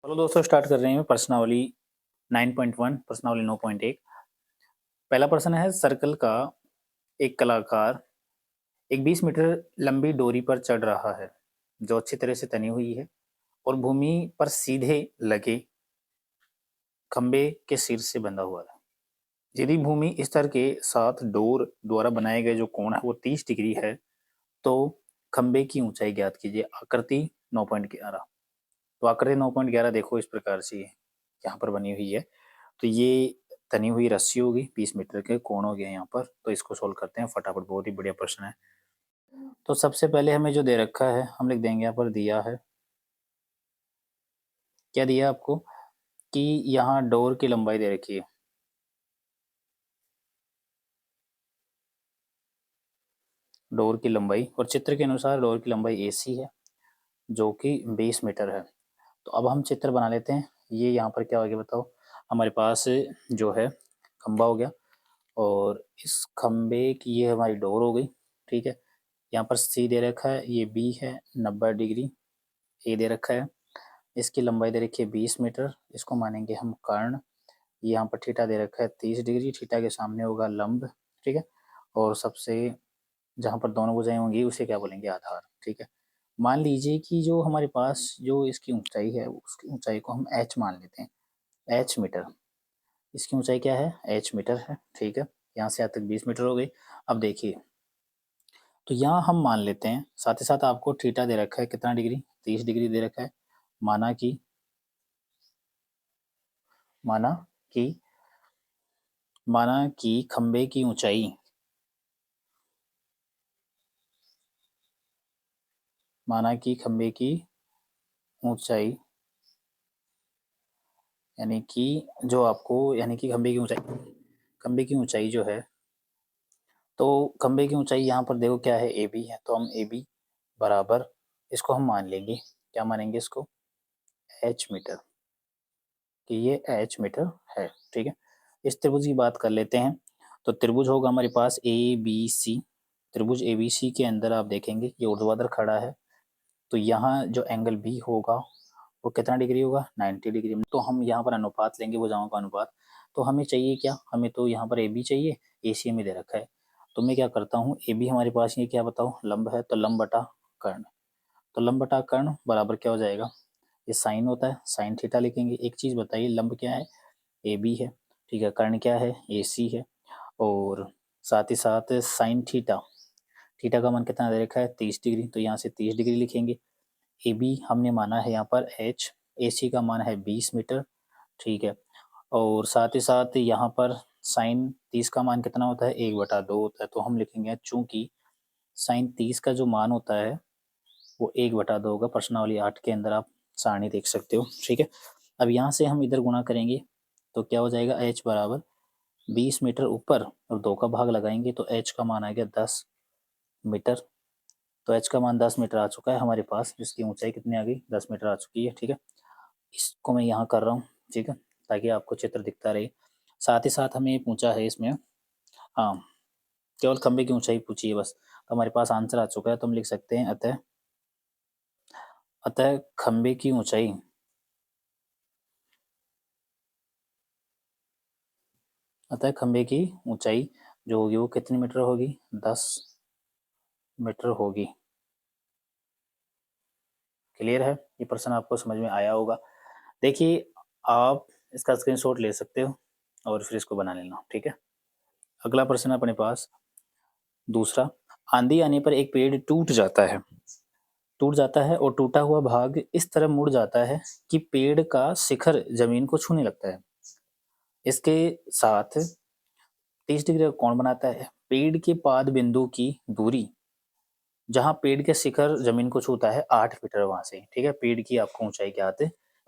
चलो दोस्तों स्टार्ट कर रहे हैं प्रश्नावली 9.1 प्रश्नावली 9.1। पहला प्रश्न है, सर्कल का एक कलाकार एक 20 मीटर लंबी डोरी पर चढ़ रहा है जो अच्छी तरह से तनी हुई है और भूमि पर सीधे लगे खंबे के सिर से बंधा हुआ है। यदि भूमि स्तर के साथ डोर द्वारा बनाए गए जो कोण है वो 30 डिग्री है तो खंबे की ऊंचाई ज्ञात कीजिए। आकृति 9.11। तो आकृति 9.11 देखो इस प्रकार से यहाँ पर बनी हुई है। तो ये तनी हुई रस्सी होगी, 20 मीटर के कोण हो गया यहाँ पर। तो इसको सोल्व करते हैं फटाफट, बहुत ही बढ़िया प्रश्न है। तो सबसे पहले हमें जो दे रखा है हम लिख देंगे यहाँ पर, दिया है क्या दिया आपको कि यहाँ डोर की लंबाई दे रखी है, डोर की लंबाई, और चित्र के अनुसार डोर की लंबाई AC है जो कि 20 मीटर है। तो अब हम चित्र बना लेते हैं। ये यहाँ पर क्या हो गया बताओ, हमारे पास जो है खंबा हो गया और इस खंबे की ये हमारी डोर हो गई। ठीक है, यहाँ पर C दे रखा है, ये B है 90 डिग्री, A दे रखा है, इसकी लंबाई दे रखी है 20 मीटर, इसको मानेंगे हम कर्ण। यहाँ पर थीटा दे रखा है 30 डिग्री, थीटा के सामने होगा लंब। ठीक है, और सबसे जहाँ पर दोनों भुजाएं होंगी उसे क्या बोलेंगे, आधार। ठीक है, मान लीजिए कि जो हमारे पास जो इसकी ऊंचाई है उसकी ऊंचाई को हम h मान लेते हैं, h मीटर। इसकी ऊंचाई क्या है, h मीटर है। ठीक है, यहाँ से यहाँ तक 20 मीटर हो गई। अब देखिए, तो यहाँ हम मान लेते हैं, साथ ही साथ आपको थीटा दे रखा है कितना डिग्री, 30 डिग्री दे रखा है। माना कि माना कि माना कि खंबे की ऊंचाई माना कि खंबे की ऊंचाई यानी कि जो आपको यानी कि खंबे की ऊंचाई जो है, तो खंबे की ऊंचाई यहाँ पर देखो क्या है, AB है। तो हम AB बराबर इसको हम मान लेंगे, क्या मानेंगे इसको, h मीटर, कि ये h मीटर है। ठीक है, इस त्रिभुज की बात कर लेते हैं। तो त्रिभुज होगा हमारे पास ABC। त्रिभुज ABC के अंदर आप देखेंगे ये ऊर्ध्वाधर खड़ा है, तो यहाँ जो एंगल B होगा वो कितना डिग्री होगा, 90 डिग्री। तो हम यहाँ पर अनुपात लेंगे, भुजाओं का अनुपात। तो हमें चाहिए क्या, हमें तो यहाँ पर AB चाहिए, AC में दे रखा है। तो मैं क्या करता हूँ, AB हमारे पास ये क्या बताओ, लंब है, तो लंब बटा कर्ण। तो लंब बटा कर्ण बराबर क्या हो जाएगा, ये साइन होता है, साइन थीटा लिखेंगे। एक चीज बताइए, लंब क्या है, AB है। ठीक है, कर्ण क्या है, AC है। और साथ ही साथ साइन थीटा, थीटा का मान कितना दे रखा है, 30 डिग्री। तो यहाँ से 30 डिग्री लिखेंगे। AB हमने माना है यहाँ पर h, AC का मान है 20 मीटर। ठीक है, और साथ ही साथ यहाँ पर साइन 30 का मान कितना होता है, 1/2 होता है। तो हम लिखेंगे चूंकि साइन 30 का जो मान होता है वो 1/2 होगा। प्रश्नावली 8 के अंदर आप सारणी देख सकते हो। ठीक है, अब यहाँ से हम इधर गुणा करेंगे तो क्या हो जाएगा, h बराबर 20 मीटर ऊपर और 2 का भाग लगाएंगे तो h का मान आ गया 10 मीटर। तो h का मान 10 मीटर आ चुका है हमारे पास, जिसकी ऊंचाई कितनी आ गई, 10 मीटर आ चुकी है। ठीक है, इसको मैं यहाँ कर रहा हूँ। ठीक है, ताकि आपको चित्र दिखता रहे। साथ ही साथ हमें पूछा है इसमें, हाँ, केवल खंबे की ऊंचाई पूछी है बस। तो हमारे पास आंसर आ चुका है। तो हम लिख सकते हैं अतः अतः खंबे की ऊंचाई अतः खंबे की ऊंचाई जो होगी वो कितनी मीटर होगी, 10 मीटर होगी। क्लियर है, ये प्रश्न आपको समझ में आया होगा। देखिए, आप इसका स्क्रीनशॉट ले सकते हो और फिर इसको बना लेना। ठीक है, अगला प्रश्न अपने पास दूसरा, आंधी आने पर एक पेड़ टूट जाता है और टूटा हुआ भाग इस तरह मुड़ जाता है कि पेड़ का शिखर जमीन को छूने लगता है। इसके साथ 30 डिग्री का कोण बनाता है। पेड़ के पाद बिंदु की दूरी जहां पेड़ के शिखर जमीन को छूता है 8 मीटर वहां से। ठीक है, पेड़ की आपको ऊंचाई ज्ञात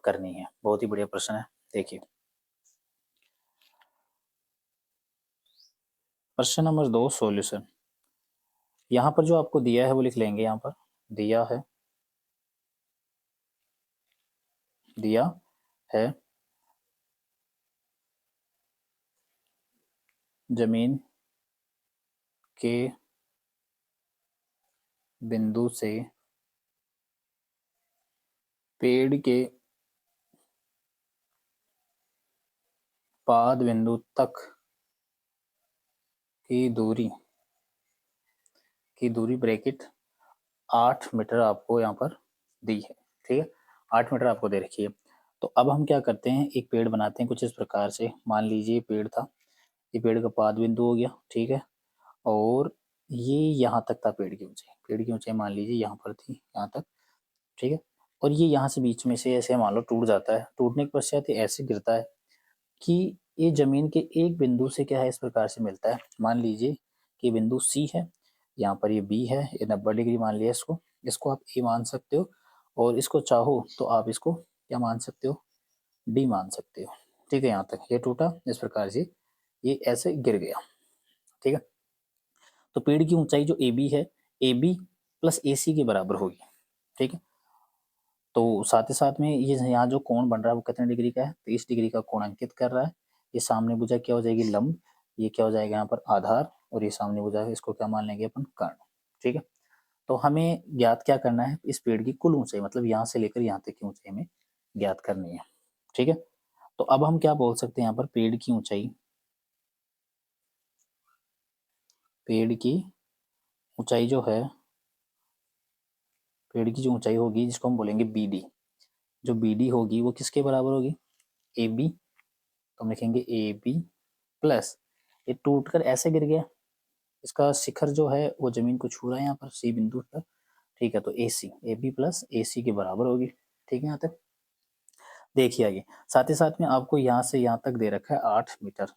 करनी है। बहुत ही बढ़िया प्रश्न है। देखिए, प्रश्न नंबर 2 सॉल्यूशन। यहाँ पर जो आपको दिया है वो लिख लेंगे। यहाँ पर दिया है जमीन के बिंदु से पेड़ के पाद बिंदु तक की दूरी ब्रैकेट 8 मीटर आपको यहाँ पर दी है, ठीक है, 8 मीटर आपको दे रखी है। तो अब हम क्या करते हैं, एक पेड़ बनाते हैं कुछ इस प्रकार से। मान लीजिए पेड़ था, ये पेड़ का पाद बिंदु हो गया, ठीक है, और ये यहाँ तक था पेड़ की ऊंचाई मान लीजिए यहाँ पर थी, यहाँ तक, ठीक है, और ये यहाँ से बीच में से ऐसे मान लो टूट जाता है। टूटने के पश्चात ये ऐसे गिरता है कि ये जमीन के एक बिंदु से क्या है इस प्रकार से मिलता है। मान लीजिए कि बिंदु सी है, यहाँ पर ये बी है, ये 90 डिग्री मान लिया इसको, इसको आप ए मान सकते हो, और इसको चाहो तो आप इसको क्या मान सकते हो, डी मान सकते हो, ठीक है। यहाँ तक ये टूटा इस प्रकार से, ये ऐसे गिर गया, ठीक है। तो पेड़ की ऊंचाई जो ए बी है, ए बी प्लस ए सी के बराबर होगी, ठीक है। तो साथ ही साथ में ये यहाँ जो कोण बन रहा है वो कितने डिग्री का है, 30 डिग्री का कोण अंकित कर रहा है। ये सामने भुजा क्या हो जाएगी, लंब, ये क्या हो जाएगा यहाँ पर आधार, और ये सामने भुजा है, इसको क्या मान लेंगे अपन, कर्ण, ठीक है। तो हमें ज्ञात क्या करना है, इस पेड़ की कुल ऊंचाई, मतलब यहाँ से लेकर यहाँ तक की ऊंचाई में ज्ञात करनी है, ठीक है। तो अब हम क्या बोल सकते हैं यहाँ पर, पेड़ की ऊंचाई जो है, पेड़ की जो ऊंचाई होगी जिसको हम बोलेंगे बी डी, जो बी डी होगी वो किसके बराबर होगी, ए बी, तो हम लिखेंगे ए बी प्लस, ये टूटकर ऐसे गिर गया, इसका शिखर जो है वो जमीन को छू रहा है यहाँ पर सी बिंदु पर, ठीक है। तो ए सी, ए बी प्लस ए सी के बराबर होगी, ठीक है। यहाँ तक देखिए आगे, साथ ही साथ में आपको यहाँ से यहाँ तक दे रखा है 8 मीटर,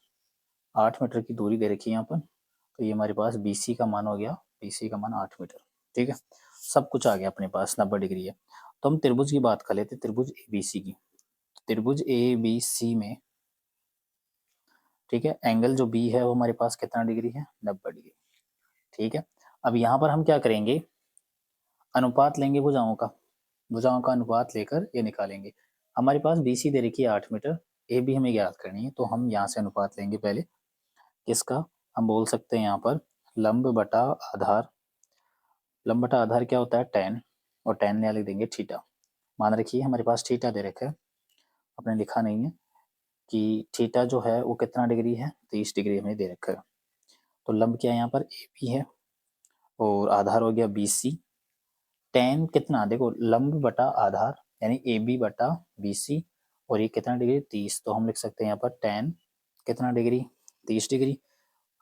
8 मीटर की दूरी दे रखी है यहाँ पर। तो ये हमारे पास बी सी का मान हो गया, बी सी का मान 8 मीटर, ठीक है। सब कुछ आ गया अपने पास, 90 डिग्री है। तो हम त्रिभुज की बात कर लेते, त्रिभुज ए बी सी की, त्रिभुज ए बी सी में, ठीक है, एंगल जो बी है वो हमारे पास कितना डिग्री है, 90 डिग्री, ठीक है। अब यहाँ पर हम क्या करेंगे, अनुपात लेंगे भुजाओं का अनुपात लेकर ये निकालेंगे। हमारे पास बी सी दे रखी है 8 मीटर, ए भी हमें ज्ञात करनी है, तो हम यहाँ से अनुपात लेंगे पहले इसका। हम बोल सकते हैं यहाँ पर लंब बटा आधार, लंब बटा आधार क्या होता है, tan, और tan लिख देंगे थीटा। मान रखिए हमारे पास थीटा दे रखा है, आपने लिखा नहीं है कि थीटा जो है वो कितना डिग्री है, 30 डिग्री हमें दे रखा है। तो लंब क्या है यहाँ पर, ए बी है, और आधार हो गया बी सी। tan कितना, देखो लंब बटा आधार यानी ए बी बटा बी सी, और ये कितना डिग्री, 30, तो हम लिख सकते हैं यहाँ पर tan कितना डिग्री, 30 डिग्री।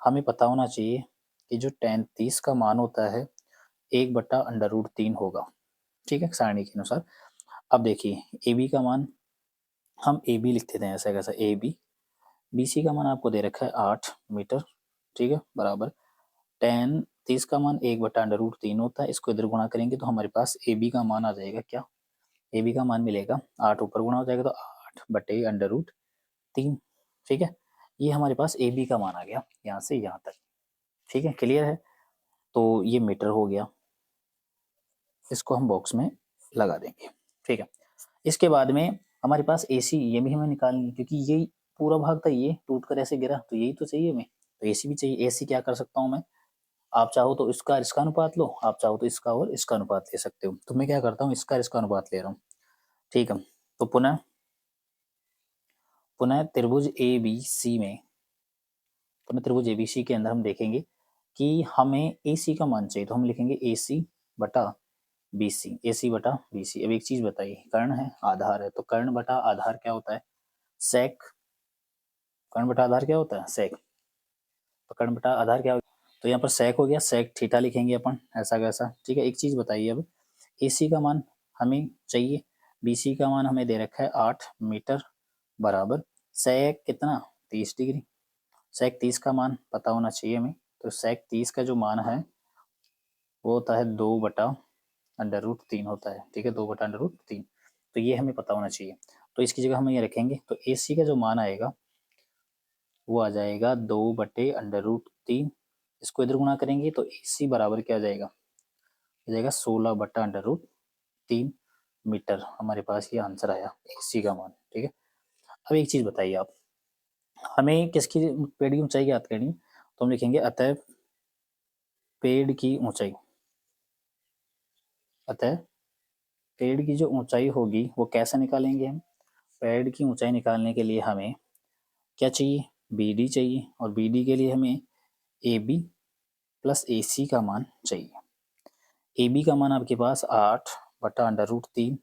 हमें पता होना चाहिए कि जो tan 30 का मान होता है 1/√3 होगा, ठीक है, सारणी के अनुसार। अब देखिए ए बी का मान हम ए बी लिख देते हैं, ऐसा कैसा, ए बी, बी सी का मान आपको दे रखा है 8 मीटर, ठीक है, बराबर tan 30 का मान 1/√3 होता है, इसको इधर गुणा करेंगे तो हमारे पास ए बी का मान आ जाएगा क्या, ए बी का मान मिलेगा 8, ऊपर गुणा हो जाएगा तो 8/√3, ठीक है। ये हमारे पास ए बी का मान आ गया यहाँ से यहाँ तक, ठीक है, क्लियर है। तो ये मीटर हो गया, इसको हम बॉक्स में लगा देंगे, ठीक है। इसके बाद में हमारे पास ए सी, ये भी हमें निकालनी है क्योंकि ये पूरा भाग था, ये टूट कर ऐसे गिरा, तो यही तो चाहिए हमें, तो ए सी भी चाहिए। ए सी क्या कर सकता हूँ मैं, आप चाहो तो इसका इसका अनुपात लो, आप चाहो तो इसका और इसका अनुपात ले सकते हो, तो मैं क्या करता हूँ, इसका इसका अनुपात ले रहा हूँ, ठीक है। तो पुनः पुनः त्रिभुज ए बी सी में, पुनः त्रिभुज ए बी सी के अंदर हम देखेंगे कि हमें ए सी का मान चाहिए, तो हम लिखेंगे ए सी बटा बी सी, ए सी बटा बी सी। अब एक चीज बताइए, कर्ण है आधार है, तो कर्ण बटा आधार क्या होता है, सेक, कर्ण बटा आधार क्या होता है, सेक, तो कर्ण बटा आधार क्या होगा, तो यहाँ पर सेक हो गया, सेक थीटा लिखेंगे अपन, ऐसा कैसा, ठीक है। एक चीज बताइए, अब ए सी का मान हमें चाहिए, बी सी का मान हमें दे रखा है 8 मीटर, बराबर सेक कितना, 30 डिग्री, सेक 30 का मान पता होना चाहिए हमें, तो सेक 30 का जो मान है वो होता है 2/√3 होता है, ठीक है, 2/√3, तो ये हमें पता होना चाहिए। तो इसकी जगह हम ये रखेंगे, तो ए सी का जो मान आएगा वो आ जाएगा 2/√3, इसको इधर गुणा करेंगे तो ए सी बराबर क्या आ जाएगा, आ जाएगा 16/√3 मीटर, हमारे पास ये आंसर आया ए सी का मान, ठीक है। अब एक चीज बताइए आप, हमें किसकी, पेड़ की ऊंचाई याद करनी, तो हम लिखेंगे अतः पेड़ की ऊंचाई, अतः पेड़ की जो ऊंचाई होगी वो कैसे निकालेंगे हम, पेड़ की ऊंचाई निकालने के लिए हमें क्या चाहिए, बी डी चाहिए, और बी डी के लिए हमें ए बी प्लस ए सी का मान चाहिए। ए बी का मान आपके पास 8/√3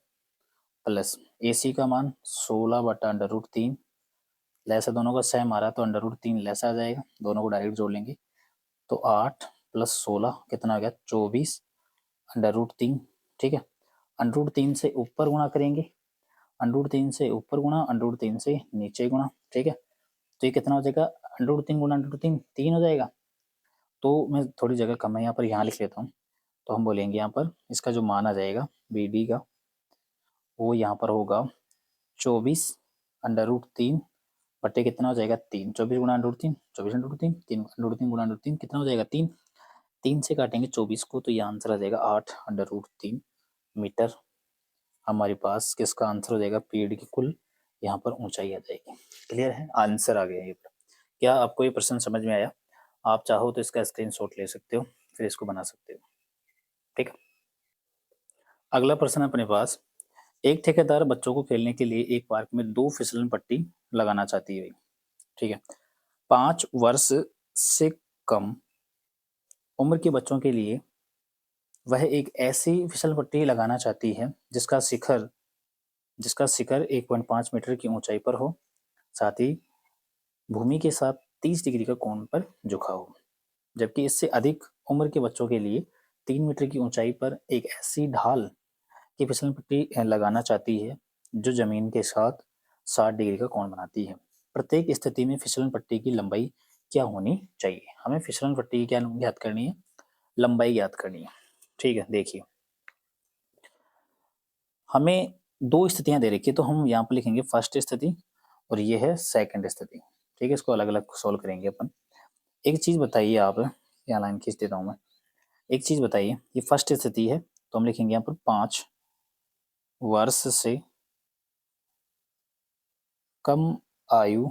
प्लस ए सी का मान 16/√3, लेस दोनों का सेम आ रहा है तो √3 लेस आ जाएगा, दोनों को डायरेक्ट जोड़ लेंगे तो 8 + 16 कितना आ गया, 24/√3। ठीक है, √3 से ऊपर गुणा करेंगे, √3 से ऊपर गुणा, √3 से नीचे गुणा। ठीक है, तो ये कितना हो जाएगा, √3 गुणा √3 3 हो जाएगा। तो मैं थोड़ी जगह कम है यहाँ पर, यहाँ लिख लेता हूँ। तो हम बोलेंगे यहाँ पर इसका जो मान आ जाएगा बी डी का, वो यहाँ पर होगा 24/√3 बटे कितना हो जाएगा, 3। 24 गुणा √3, 24/3, 3 गुणा √3 कितना हो जाएगा, 3। 3 से काटेंगे 24 को तो ये आंसर आ जाएगा 8/√3 मीटर। हमारे पास किसका आंसर हो जाएगा, पेड़ की कुल यहाँ पर ऊंचाई आ जाएगी। क्लियर है, आंसर आ गया ये। क्या आपको ये प्रश्न समझ में आया? आप चाहो तो इसका स्क्रीनशॉट ले सकते हो, फिर इसको बना सकते हो। ठीक है, अगला प्रश्न अपने पास, एक ठेकेदार बच्चों को खेलने के लिए एक पार्क में 2 फिसलन पट्टी लगाना चाहती है। ठीक है, 5 वर्ष से कम उम्र के बच्चों के लिए वह एक ऐसी फिसल पट्टी लगाना चाहती है जिसका शिखर 1.5 मीटर की ऊंचाई पर हो, साथ ही भूमि के साथ 30 डिग्री का कोण पर झुका हो। जबकि इससे अधिक उम्र के बच्चों के लिए 3 मीटर की ऊंचाई पर एक ऐसी ढाल की फिसल पट्टी लगाना चाहती है जो जमीन के साथ 60 डिग्री का कोण बनाती है। प्रत्येक स्थिति में फिसलन पट्टी की लंबाई क्या होनी चाहिए? हमें फिसलन पट्टी की क्या ज्ञात करनी है, लंबाई ज्ञात करनी है। ठीक है, देखिए हमें 2 स्थितियां दे रखी है, तो हम यहाँ पर लिखेंगे फर्स्ट स्थिति और ये है सेकंड स्थिति। ठीक है, इसको अलग अलग सोल्व करेंगे अपन। एक चीज बताइए आप, यहाँ लाइन खींच देता हूँ मैं। एक चीज बताइए, ये फर्स्ट स्थिति है तो हम लिखेंगे यहाँ पर 5 वर्ष से कम आयु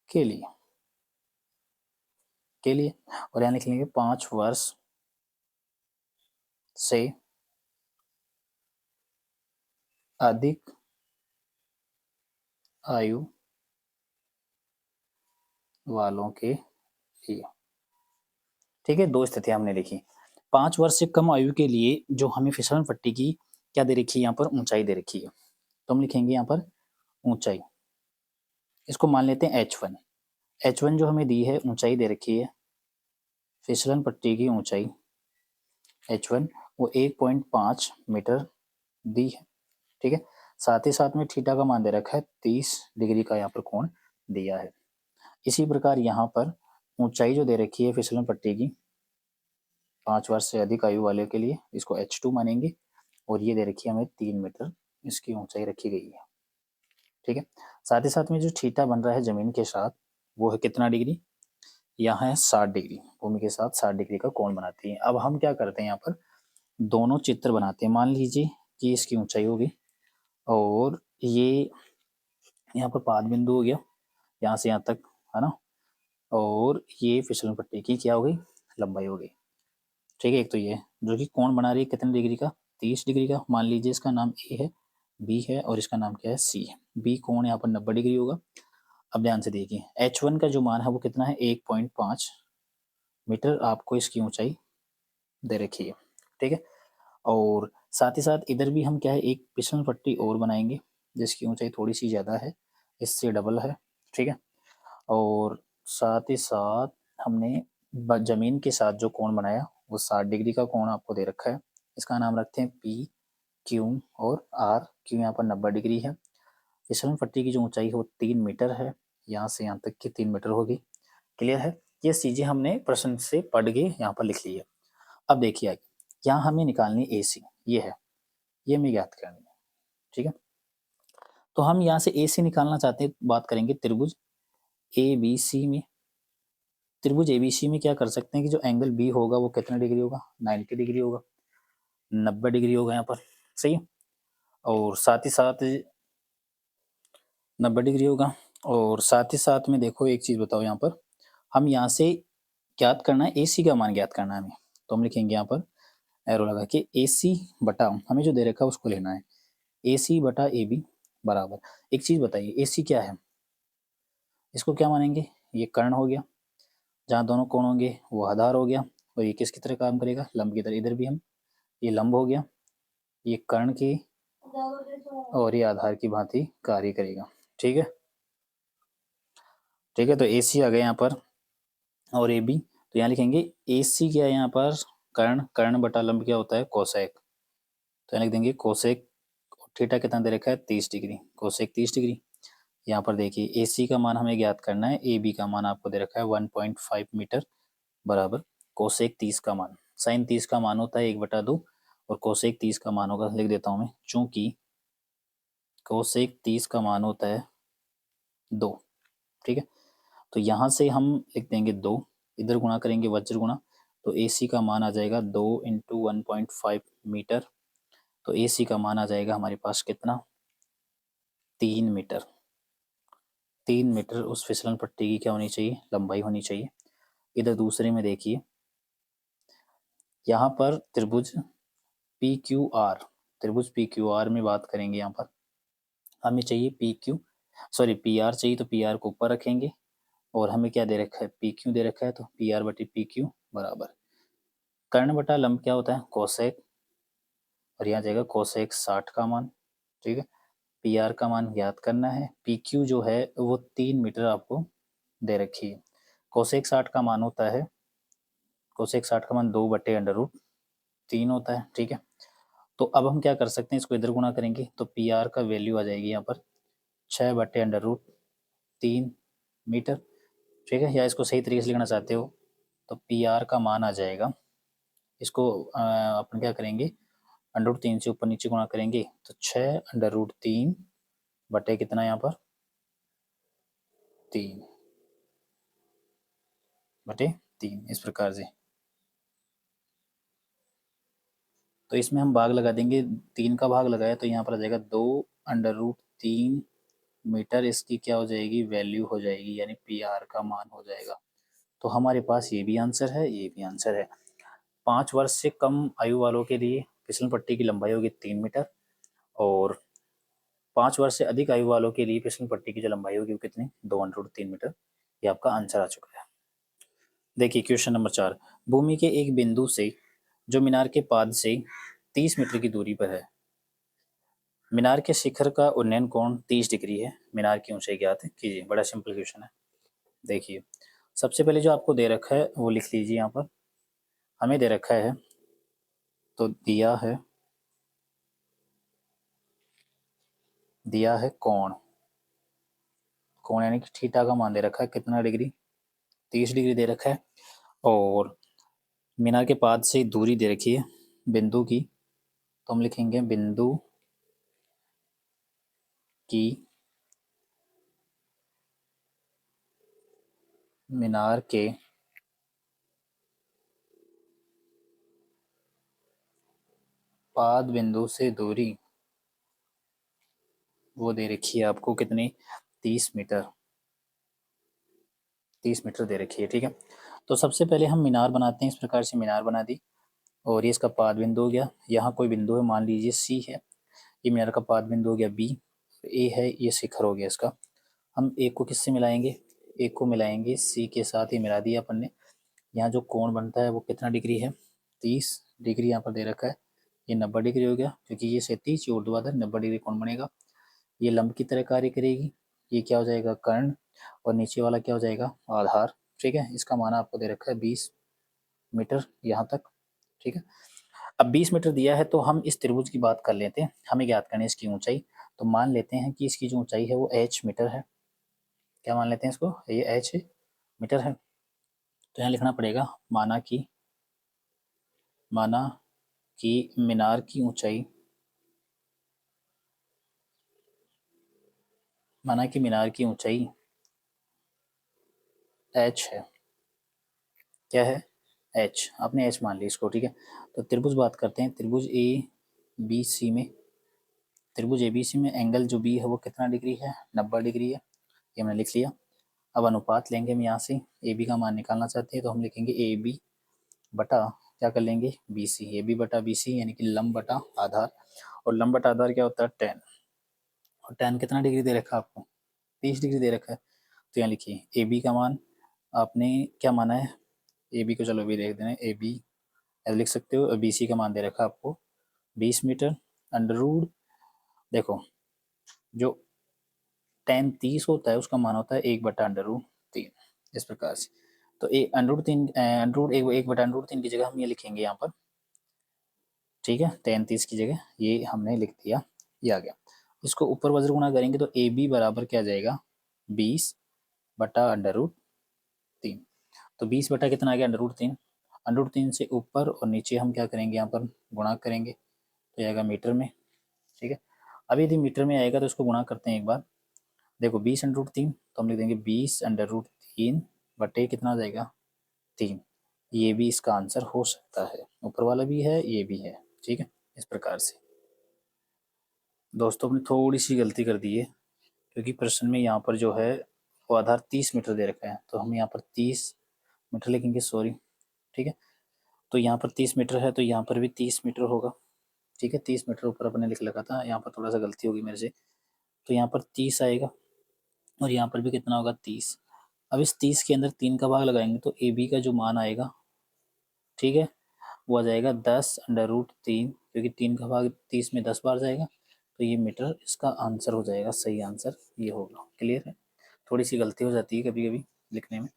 के लिए, और यहाँ लिख लेंगे 5 वर्ष से अधिक आयु वालों के लिए। ठीक है, 2 स्थितियां हमने लिखी। 5 वर्ष से कम आयु के लिए जो हमें फिसलन पट्टी की क्या दे रखी है, यहाँ पर ऊंचाई दे रखी है, तो हम लिखेंगे यहाँ पर ऊंचाई, इसको मान लेते हैं h1। h1 जो हमें दी है, ऊंचाई दे रखी है, फिसलन पट्टी की ऊंचाई h1 वो 1.5 मीटर दी है। ठीक है, साथ ही साथ में थीटा का मान दे रखा है 30 डिग्री का यहाँ पर कोण दिया है। इसी प्रकार यहाँ पर ऊंचाई जो दे रखी है फिसलन पट्टी की 5 वर्ष से अधिक आयु वाले के लिए, इसको h2 मानेंगे, और ये दे रखी है हमें 3 मीटर इसकी ऊंचाई रखी गई है। ठीक है, साथ ही साथ में जो थीटा बन रहा है जमीन के साथ वो है कितना डिग्री, यहाँ है 60 डिग्री, भूमि के साथ 60 डिग्री का कोण बनाती है। अब हम क्या करते हैं, यहाँ पर दोनों चित्र बनाते हैं। मान लीजिए कि इसकी ऊंचाई होगी और ये यहाँ पर पाद बिंदु हो गया, यहाँ से यहाँ तक, है ना, और ये फिसलन पट्टी की क्या हो गई, लंबाई हो गई। ठीक है, एक तो ये जो कि कोण बना रही है कितने डिग्री का, 30 डिग्री का। मान लीजिए इसका नाम ए है, बी है और इसका नाम क्या है, सी है। बी कोण यहाँ पर 90 डिग्री होगा। अब ध्यान से देखिए h1 का जो मान है वो कितना है, 1.5 मीटर आपको इसकी ऊंचाई दे रखी है। ठीक है, और साथ ही साथ इधर भी हम क्या है, एक फिसलन पट्टी और बनाएंगे जिसकी ऊंचाई थोड़ी सी ज़्यादा है, इससे डबल है। ठीक है, और साथ ही साथ हमने जमीन के साथ जो कोण बनाया वो 60 डिग्री का कोण आपको दे रखा है। इसका नाम रखते हैं पी, क्यू और आर। क्यू यहाँ पर 90 डिग्री है। फिसलन पट्टी की जो ऊंचाई है वो 3 मीटर है, यहाँ से यहाँ तक की 3 मीटर होगी। क्लियर है, ये चीजें हमने प्रश्न से पढ़ के यहाँ पर लिख ली है। अब देखिए आगे, यहाँ हमें निकालनी ए सी, ये है, ये हमें ज्ञात करनी है। ठीक है, तो हम यहाँ से ए सी निकालना चाहते हैं, बात करेंगे त्रिभुज ए बी सी में। त्रिभुज एबीसी में क्या कर सकते हैं कि जो एंगल बी होगा वो कितना डिग्री होगा, 90 डिग्री होगा, 90 डिग्री होगा यहाँ पर। सही है, और साथ ही साथ 90 डिग्री होगा, और साथ ही साथ में देखो एक चीज बताओ, यहाँ पर हम यहाँ से ज्ञात करना है ए सी का मान ज्ञात करना है हमें, तो हम लिखेंगे यहाँ पर एरो लगा के ए सी बटा, हमें जो दे रखा है उसको लेना है, ए सी बटा ए बी बराबर। एक चीज़ बताइए, AC क्या है? इसको क्या मानेंगे? ये कर्ण हो गया, जहाँ दोनों कोण होंगे वो आधार हो गया, और ये किसकी तरह काम करेगा? लंब की तरह। इधर भी हम, ये लंब हो गया, ये कर्ण की और ये आधार की भांति कार्य करेगा। ठीक है, ठीक है। तो AC आ गया यहाँ पर, और AB, तो यहाँ लिखेंगे AC क्या है यहाँ पर? कर्ण, कर्ण बटा लंब क्या होता है? कोसेक। तो यहाँ लिख देंगे कोसेक, थीटा कितना दे रखा है? 30 डिग्री, कोसेक 30 डिग्री। यहाँ पर देखिए AC का मान हमें ज्ञात करना है, AB का मान आपको दे रखा है 1.5 मीटर, बराबर कोसेक 30 का मान। साइन 30 का मान होता है 1/2, और कोसेक 30 का मान होगा, लिख देता हूँ मैं, चूंकि कोसेक 30 का मान होता है 2। ठीक है, तो यहाँ से हम लिख देंगे 2, इधर गुणा करेंगे वज्र गुणा, तो AC का मान आ जाएगा 2 इंटू 1.5 मीटर। तो AC का मान आ जाएगा हमारे पास कितना? 3 मीटर। 3 मीटर उस फिसलन पट्टी की क्या होनी चाहिए? लंबाई होनी चाहिए। इधर दूसरे में देखिए, यहाँ पर त्रिभुज PQR, त्रिभुज PQR में बात करेंगे, यहाँ पर हमें चाहिए PR चाहिए, तो PR को ऊपर रखेंगे, और हमें क्या दे रखा है? PQ दे रखा है, तो PR बटे PQ बराबर कर्ण बटा लंब क्या होता है? कोसेक, और यहाँ जाएगा कोसेक 60 का मान। ठीक है, PR का मान ज्ञात करना है, PQ जो है वो 3 मीटर आपको दे रखी है। कोसेक 60 का मान होता है, कोसेक 60 का मान 2/√3 होता है। ठीक है, तो अब हम क्या कर सकते हैं, इसको इधर गुणा करेंगे, तो PR का वैल्यू आ जाएगी यहाँ पर 6/√3 मीटर। ठीक है, या इसको सही तरीके से लिखना चाहते हो तो PR का मान आ जाएगा, इसको अपन क्या करेंगे, √3 से ऊपर नीचे गुणा करेंगे, तो 6/√3 बटे कितना यहाँ पर? 3/3, इस प्रकार से। तो इसमें हम भाग लगा देंगे, 3 का भाग लगाया तो यहाँ पर आ जाएगा 2/√3 मीटर, इसकी क्या हो जाएगी? वैल्यू हो जाएगी, यानी PR का मान हो जाएगा। तो हमारे पास ये भी आंसर है, ये भी आंसर है। 5 वर्ष से कम आयु वालों के लिए फिसल पट्टी की लंबाई होगी 3 मीटर, और 5 वर्ष से अधिक आयु वालों के लिए फिसल पट्टी की जो लंबाई होगी वो कितनी? 2/3 मीटर। ये आपका आंसर आ चुका है। देखिए क्वेश्चन नंबर 4, भूमि के एक बिंदु से जो मीनार के पाद से 30 मीटर की दूरी पर है, मीनार के शिखर का उन्नयन कोण 30 डिग्री है, मीनार की ऊंचाई ज्ञात कीजिए। बड़ा सिंपल क्वेश्चन है। देखिए सबसे पहले जो आपको दे रखा है वो लिख लीजिए। यहाँ पर हमें दे रखा है, तो दिया है कोण, कोण यानी कि थीटा का मान दे रखा है कितना डिग्री? 30 डिग्री दे रखा है, और मीनार के पाद से दूरी दे रखी है बिंदु की, तो हम लिखेंगे बिंदु की मीनार के पाद बिंदु से दूरी वो दे रखी है आपको कितनी? 30 मीटर, 30 मीटर दे रखी है। ठीक है, तो सबसे पहले हम मीनार बनाते हैं। इस प्रकार से मीनार बना दी, और ये इसका पाद बिंदु हो गया। यहाँ कोई बिंदु है, मान लीजिए C है, ये मीनार का पाद बिंदु हो गया B, A है, ये शिखर हो गया इसका। हम A को किससे मिलाएंगे? A को मिलाएंगे C के साथ, ही मिला दिया अपन ने। यहाँ जो कोण बनता है वो कितना डिग्री है? 30 डिग्री यहाँ पर दे रखा है, ये 90 डिग्री हो गया, क्योंकि ये 30 ऊर्ध्वाधर 90 डिग्री कोण बनेगा। ये लंब की तरह कार्य करेगी, ये क्या हो जाएगा? कर्ण, और नीचे वाला क्या हो जाएगा? आधार। ठीक है, इसका मान आपको दे रखा है 20 मीटर यहाँ तक। ठीक है, अब 20 मीटर दिया है, तो हम इस त्रिभुज की बात कर लेते हैं, हमें ज्ञात करनी है इसकी ऊंचाई। तो मान लेते हैं कि इसकी जो ऊंचाई है वो h मीटर है। क्या मान लेते हैं इसको? ये h मीटर है। तो यहाँ लिखना पड़ेगा, माना कि मीनार की ऊंचाई, माना कि मीनार की ऊंचाई h है। क्या है? h, आपने h मान ली इसको। ठीक है, तो त्रिभुज बात करते हैं, त्रिभुज ABC में एंगल जो B है वो कितना डिग्री है? 90 डिग्री है, ये मैंने लिख लिया। अब अनुपात लेंगे हम यहाँ से, AB का मान निकालना चाहते हैं, तो हम लिखेंगे AB बटा क्या कर लेंगे? BC, AB बटा BC, यानी कि लंब बटा आधार, और लंब बटा आधार क्या होता है? 10। और tan कितना डिग्री दे रखा है आपको, 30 डिग्री दे रखा है। तो यहाँ लिखिए ए बी का मान आपने क्या माना है, ए बी को चलो अभी देख देना, ए बी लिख सकते हो, बी सी का मान दे रखा है आपको 20 मीटर, अंडर रूट देखो जो tan 30 होता है उसका मान होता है 1/√3, इस प्रकार से। तो एक बटा अंडर रूट 3 की जगह हम ये लिखेंगे यहाँ पर, ठीक है, tan 30 की जगह ये हमने लिख दिया, ये आ गया। इसको ऊपर वज्र गुणा करेंगे तो ए बी बराबर क्या जाएगा 20/√3। तो 20 बटा कितना आ गया अंडर रूट 3 से ऊपर और नीचे हम क्या करेंगे यहाँ पर गुणा करेंगे, तो आएगा मीटर में, ठीक है। अब यदि मीटर में आएगा तो इसको गुणा करते हैं एक बार, देखो 20/√3 तो हम लिख देंगे 20/√3 बटे कितना आ जाएगा 3, ये भी इसका आंसर हो सकता है, ऊपर वाला भी है ये भी है, ठीक है। इस प्रकार से दोस्तों अपने थोड़ी सी गलती कर दी है, क्योंकि प्रश्न में यहाँ पर जो है वो आधार 30 मीटर दे रखा है, तो हम यहाँ पर 30 मीटर लिखेंगे, सॉरी, ठीक है। तो यहाँ पर 30 मीटर है तो यहाँ पर भी 30 मीटर होगा, ठीक है। 30 मीटर ऊपर अपने लिख लगा था, यहाँ पर थोड़ा सा गलती होगी मेरे से, तो यहाँ पर 30 आएगा और यहाँ पर भी कितना होगा 30। अब इस 30 के अंदर 3 का भाग लगाएंगे तो ए बी का जो मान आएगा, ठीक है, वो आ जाएगा 10/√3, क्योंकि 3 का भाग 30 में 10 बार जाएगा, तो ये मीटर इसका आंसर हो जाएगा, सही आंसर ये होगा। क्लियर है, थोड़ी सी गलती हो जाती है कभी कभी लिखने में,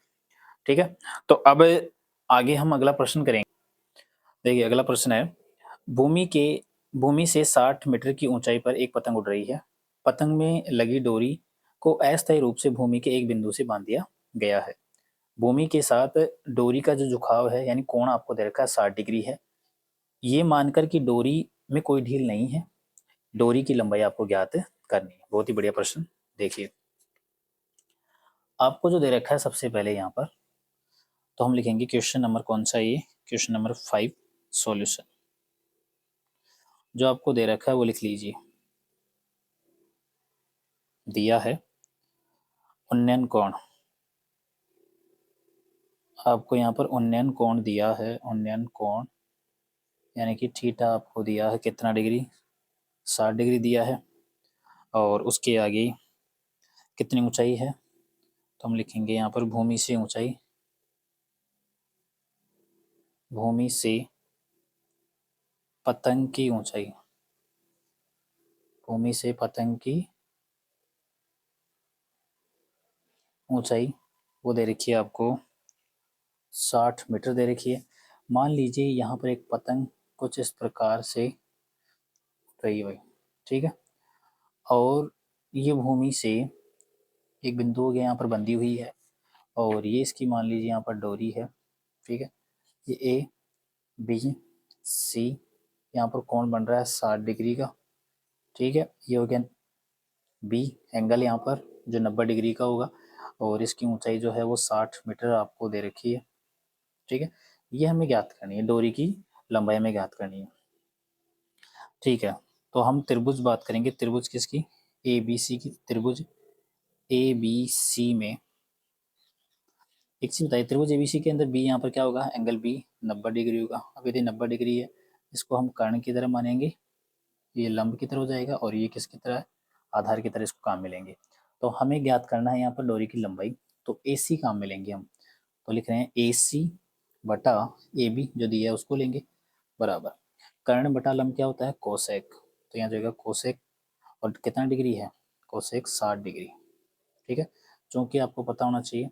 ठीक है। तो अब आगे हम अगला प्रश्न करेंगे। देखिए अगला प्रश्न है, भूमि से 60 मीटर की ऊंचाई पर एक पतंग उड़ रही है। पतंग में लगी डोरी को अस्थायी रूप से भूमि के एक बिंदु से बांध दिया गया है। भूमि के साथ डोरी का जो झुकाव है यानी कोण आपको दे रखा है 60 डिग्री है। ये मानकर कि डोरी में कोई ढील नहीं है, डोरी की लंबाई आपको ज्ञात करनी है। बहुत ही बढ़िया प्रश्न। देखिए आपको जो दे रखा है सबसे पहले यहाँ पर, तो हम लिखेंगे क्वेश्चन नंबर कौन सा, ये क्वेश्चन नंबर 5 सॉल्यूशन। जो आपको दे रखा है वो लिख लीजिए, दिया है उन्नयन कोण, आपको यहाँ पर उन्नयन कोण दिया है, उन्नयन कोण यानी कि थीटा आपको दिया है कितना डिग्री, 60 डिग्री दिया है, और उसके आगे कितनी ऊंचाई है, तो हम लिखेंगे यहाँ पर भूमि से ऊंचाई, भूमि से पतंग की ऊंचाई, भूमि से पतंग की ऊंचाई वो दे रखी है आपको 60 मीटर दे रखी है। मान लीजिए यहाँ पर एक पतंग कुछ इस प्रकार से रही हुई, ठीक है, और ये भूमि से एक बिंदु हो गया यहाँ पर बंधी हुई है, और ये इसकी मान लीजिए यहाँ पर डोरी है, ठीक है। ये ए बी सी यहाँ पर कोण बन रहा है 60 डिग्री का, ठीक है। ये हो गया बी एंगल यहाँ पर जो 90 डिग्री का होगा, और इसकी ऊंचाई जो है वो 60 मीटर आपको दे रखी है, ठीक है। ये हमें ज्ञात करनी है, डोरी की लंबाई हमें ज्ञात करनी है, ठीक है। तो हम त्रिभुज बात करेंगे, त्रिभुज किसकी, ए बी सी की, त्रिभुज ए बी सी में एक चीज बताइए, त्रिभुज एबीसी के अंदर बी यहाँ पर क्या होगा, एंगल बी 90 डिग्री होगा। अब यदि 90 डिग्री है, इसको हम कर्ण की तरह मानेंगे, ये लंब की तरह हो जाएगा, और ये किसकी तरह है, आधार की तरह इसको काम मिलेंगे। तो हमें ज्ञात करना है यहाँ पर डोरी की लंबाई, तो ए सी काम मिलेंगे हम, तो लिख रहे हैं ए सी बटा ए बी जो दिया है उसको लेंगे, बराबर कर्ण बटा लंब क्या होता है कोसेक, तो यहाँ जाएगा कोसेक, और कितना डिग्री है कोसेक 60 डिग्री, ठीक है। चूंकि आपको पता होना चाहिए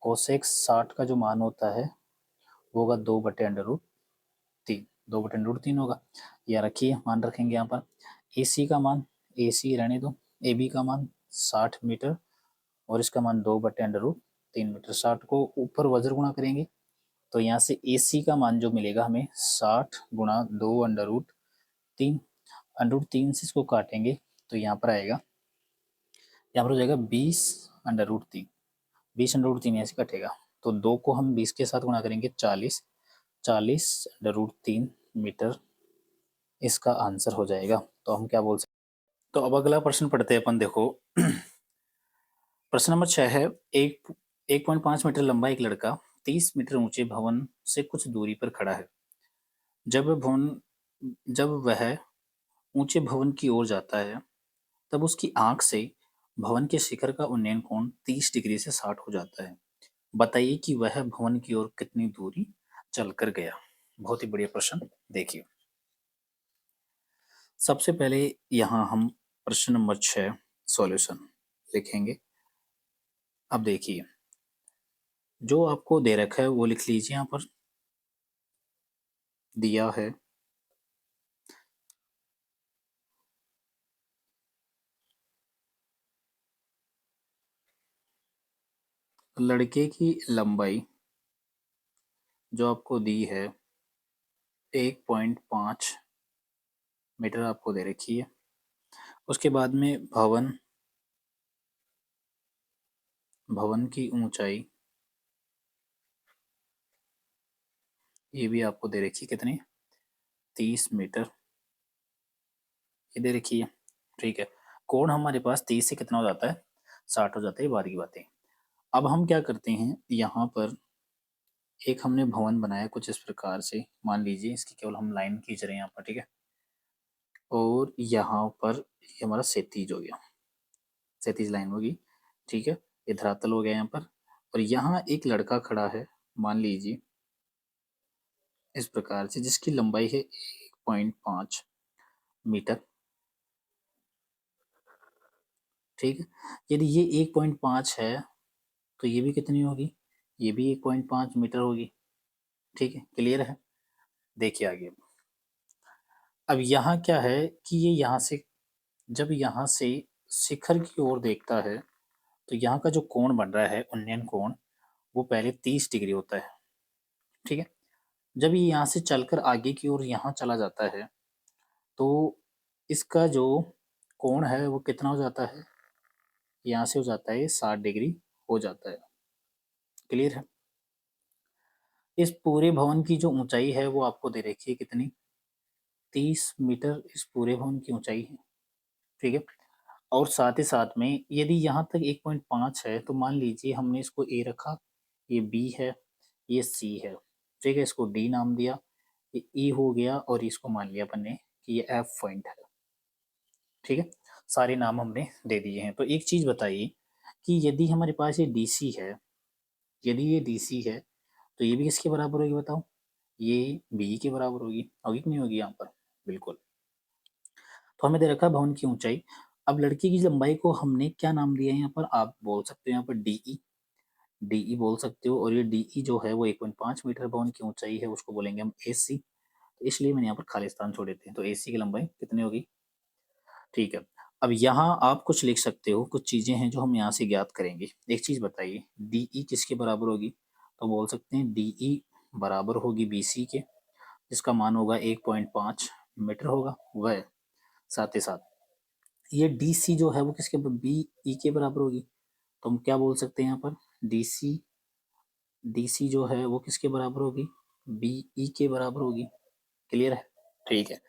कोसेक 60 का जो मान होता है वो होगा 2/√3, 2/√3 होगा, या रखिए मान रखेंगे यहाँ पर ए सी का मान, ए सी रहने दो, ए बी का मान 60 मीटर और इसका मान 2/√3 मीटर। 60 को ऊपर वज्र गुणा करेंगे तो यहाँ से ए सी का मान जो मिलेगा हमें 60 गुणा 2/√3, √3 से इसको काटेंगे तो यहाँ पर आएगा, यहाँ पर हो जाएगा 20/√3, 20/√3 ऐसे कटेगा, तो 2 को हम 20 के साथ गुणा करेंगे 40, 40/√3 मीटर इसका आंसर हो जाएगा। तो हम क्या बोल सकते, तो अब अगला प्रश्न पढ़ते हैं अपन। देखो प्रश्न नंबर 6 है, 1.5 मीटर लंबा एक लड़का 30 मीटर ऊंचे भवन से कुछ दूरी पर खड़ा है। जब वह ऊंचे भवन की ओर जाता है तब उसकी आंख से भवन के शिखर का उन्नयन कोण 30 डिग्री से 60 हो जाता है। बताइए कि वह भवन की ओर कितनी दूरी चलकर गया। बहुत ही बढ़िया प्रश्न। देखिए, सबसे पहले यहां हम प्रश्न नंबर 6 सॉल्यूशन लिखेंगे। अब देखिए, जो आपको दे रखा है वो लिख लीजिए। यहां पर दिया है लड़के की लंबाई जो आपको दी है 1.5 मीटर आपको दे रखी है। उसके बाद में भवन की ऊंचाई ये भी आपको दे रखी है, कितनी? 30 मीटर ये दे रखी है। ठीक है, कोण हमारे पास 30 से कितना हो जाता है? 60 हो जाता है। बात की बातें। अब हम क्या करते हैं, यहाँ पर एक हमने भवन बनाया कुछ इस प्रकार से। मान लीजिए इसकी केवल हम लाइन खींच रहे हैं यहाँ पर, ठीक है। और यहाँ पर ये हमारा क्षैतिज हो गया, क्षैतिज लाइन होगी, ठीक है। ये धरातल हो गया यहाँ पर, और यहाँ एक लड़का खड़ा है, मान लीजिए इस प्रकार से, जिसकी लंबाई है 1.5 मीटर, ठीक है। यदि ये 1.5 है तो ये भी कितनी होगी? ये भी 1.5 मीटर होगी, ठीक है। क्लियर है? देखिए आगे। अब यहाँ क्या है कि ये यहाँ से, जब यहाँ से शिखर की ओर देखता है तो यहाँ का जो कोण बन रहा है उन्नयन कोण, वो पहले 30 डिग्री होता है, ठीक है। जब ये यहाँ से चलकर आगे की ओर यहाँ चला जाता है तो इसका जो कोण है वो कितना हो जाता है? यहाँ से हो जाता है 60 डिग्री हो जाता है। क्लियर है? इस पूरे भवन की जो ऊंचाई है वो आपको दे रखी है, कितनी? 30 मीटर इस पूरे भवन की ऊंचाई है, ठीक है। और साथ ही साथ में यदि यहाँ तक 1.5 है तो मान लीजिए हमने इसको ए रखा, ये बी है, ये सी है, ठीक है। इसको डी नाम दिया, ये ई हो गया, और इसको मान लिया अपन ने कि ये एफ पॉइंट है, ठीक है। सारे नाम हमने दे दिए हैं। तो एक चीज बताइए कि यदि हमारे पास ये डीसी है, यदि ये डीसी है तो ये भी किसके बराबर होगी बताओ? ये बी के बराबर होगी, होगी कि नहीं होगी यहाँ पर? बिल्कुल। तो हमें दे रखा है भवन की ऊंचाई। अब लड़की की लंबाई को हमने क्या नाम दिया है यहाँ पर? आप बोल सकते हो यहाँ पर डीई, डीई बोल सकते हो। और ये डीई जो है वो 1.5 मीटर भवन की ऊंचाई है, उसको बोलेंगे हम एसी। तो इसलिए मैंने यहाँ पर खाली स्थान छोड़ देते हैं। तो एसी की लंबाई कितनी होगी? ठीक है। अब यहाँ आप कुछ लिख सकते हो, कुछ चीजें हैं जो हम यहाँ से ज्ञात करेंगे। एक चीज बताइए, डीई किसके बराबर होगी? तो बोल सकते हैं डीई बराबर होगी बीसी के, जिसका मान होगा 1.5 मीटर होगा। वह साथ ही साथ ये डी सी जो है वो किसके बी ई के बराबर होगी। तो हम क्या बोल सकते हैं यहाँ पर? डी सी जो है वो किसके बराबर होगी? बी ई के बराबर होगी। क्लियर है? ठीक है,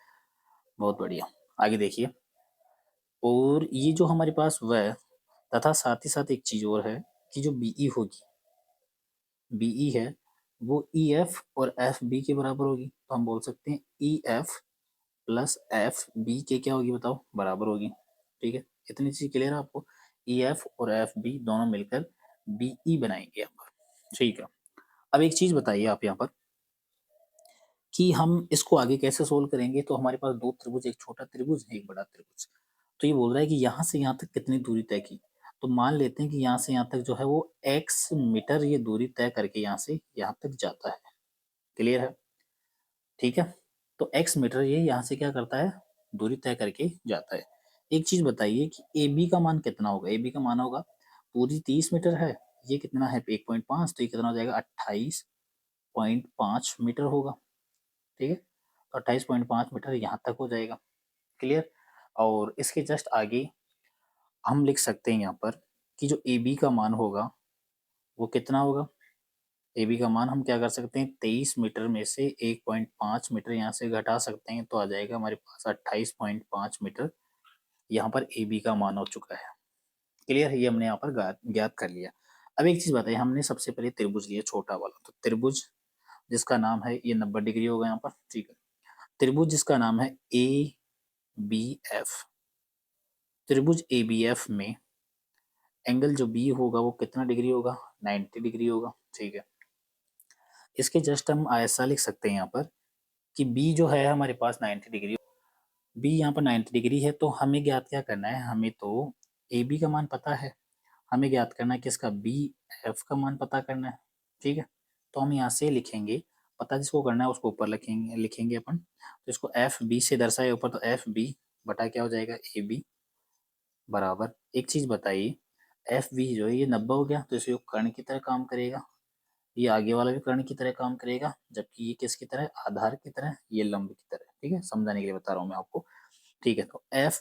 बहुत बढ़िया। आगे देखिए, और ये जो हमारे पास वह, तथा साथ ही साथ एक चीज और है कि जो बीई होगी, बीई है वो ई एफ और एफ बी के बराबर होगी। तो हम बोल सकते हैं E F plus F B के क्या होगी बताओ? बराबर होगी, ठीक है। इतनी चीज क्लियर है आपको? ई एफ और एफ बी दोनों मिलकर बी ई बनाएंगे यहाँ पर, ठीक है। अब एक चीज बताइए आप यहाँ पर कि हम इसको आगे कैसे सोल्व करेंगे। तो हमारे पास दो त्रिभुज, एक छोटा त्रिभुज है एक बड़ा त्रिभुज। तो ये बोल रहा है कि यहाँ से यहाँ तक कितनी दूरी तय की। तो मान लेते हैं कि यहाँ से यहाँ तक जो है वो x मीटर ये दूरी तय करके यहाँ से यहाँ तक जाता है। क्लियर है? ठीक है। तो x मीटर ये यहाँ से क्या करता है? दूरी तय करके जाता है। एक चीज बताइए कि ए बी का मान कितना होगा? ए बी का मान होगा, पूरी 30 मीटर है, ये कितना है? 1.5, तो ये कितना हो जाएगा? 28.5 मीटर होगा, ठीक है। तो 28.5 मीटर यहाँ तक हो जाएगा। क्लियर? और इसके जस्ट आगे हम लिख सकते हैं यहाँ पर कि जो ए बी का मान होगा वो कितना होगा? ए बी का मान हम क्या कर सकते हैं? 23 मीटर में से 1.5 मीटर यहाँ से घटा सकते हैं, तो आ जाएगा हमारे पास 28.5 मीटर। यहाँ पर ए बी का मान हो चुका है। क्लियर है? ये हमने यहाँ पर ज्ञात कर लिया। अब एक चीज बताइए, हमने सबसे पहले त्रिभुज लिया छोटा वाला, तो त्रिभुज जिसका नाम है ये 90 डिग्री होगा यहाँ पर, ठीक है। त्रिभुज जिसका नाम है ए बी एफ, त्रिभुज ABF में एंगल जो बी होगा वो कितना डिग्री होगा, 90 डिग्री होगा। ठीक है, इसके जस्ट हम ऐसा लिख सकते हैं यहाँ पर कि बी जो है हमारे पास 90 डिग्री, बी यहाँ पर 90 डिग्री है, तो हमें ज्ञात क्या करना है, हमें तो ए बी का मान पता है, हमें ज्ञात करना है कि इसका बी एफ का मान पता करना है। ठीक है, तो हम यहाँ से लिखेंगे, पता जिसको करना है उसको ऊपर लिखेंगे अपन, तो इसको एफ बी से दर्शाए ऊपर, तो एफ बी बटा क्या हो जाएगा, ए बी बराबर, एक चीज बताइए, एफ बी जो है ये 90 हो गया, तो इसे कर्ण की तरह काम करेगा, ये आगे वाला भी कर्ण की तरह काम करेगा, जबकि ये किसकी तरह, आधार की तरह, ये लंब की तरह। ठीक है, समझाने के लिए बता रहा हूँ मैं आपको। ठीक है, तो एफ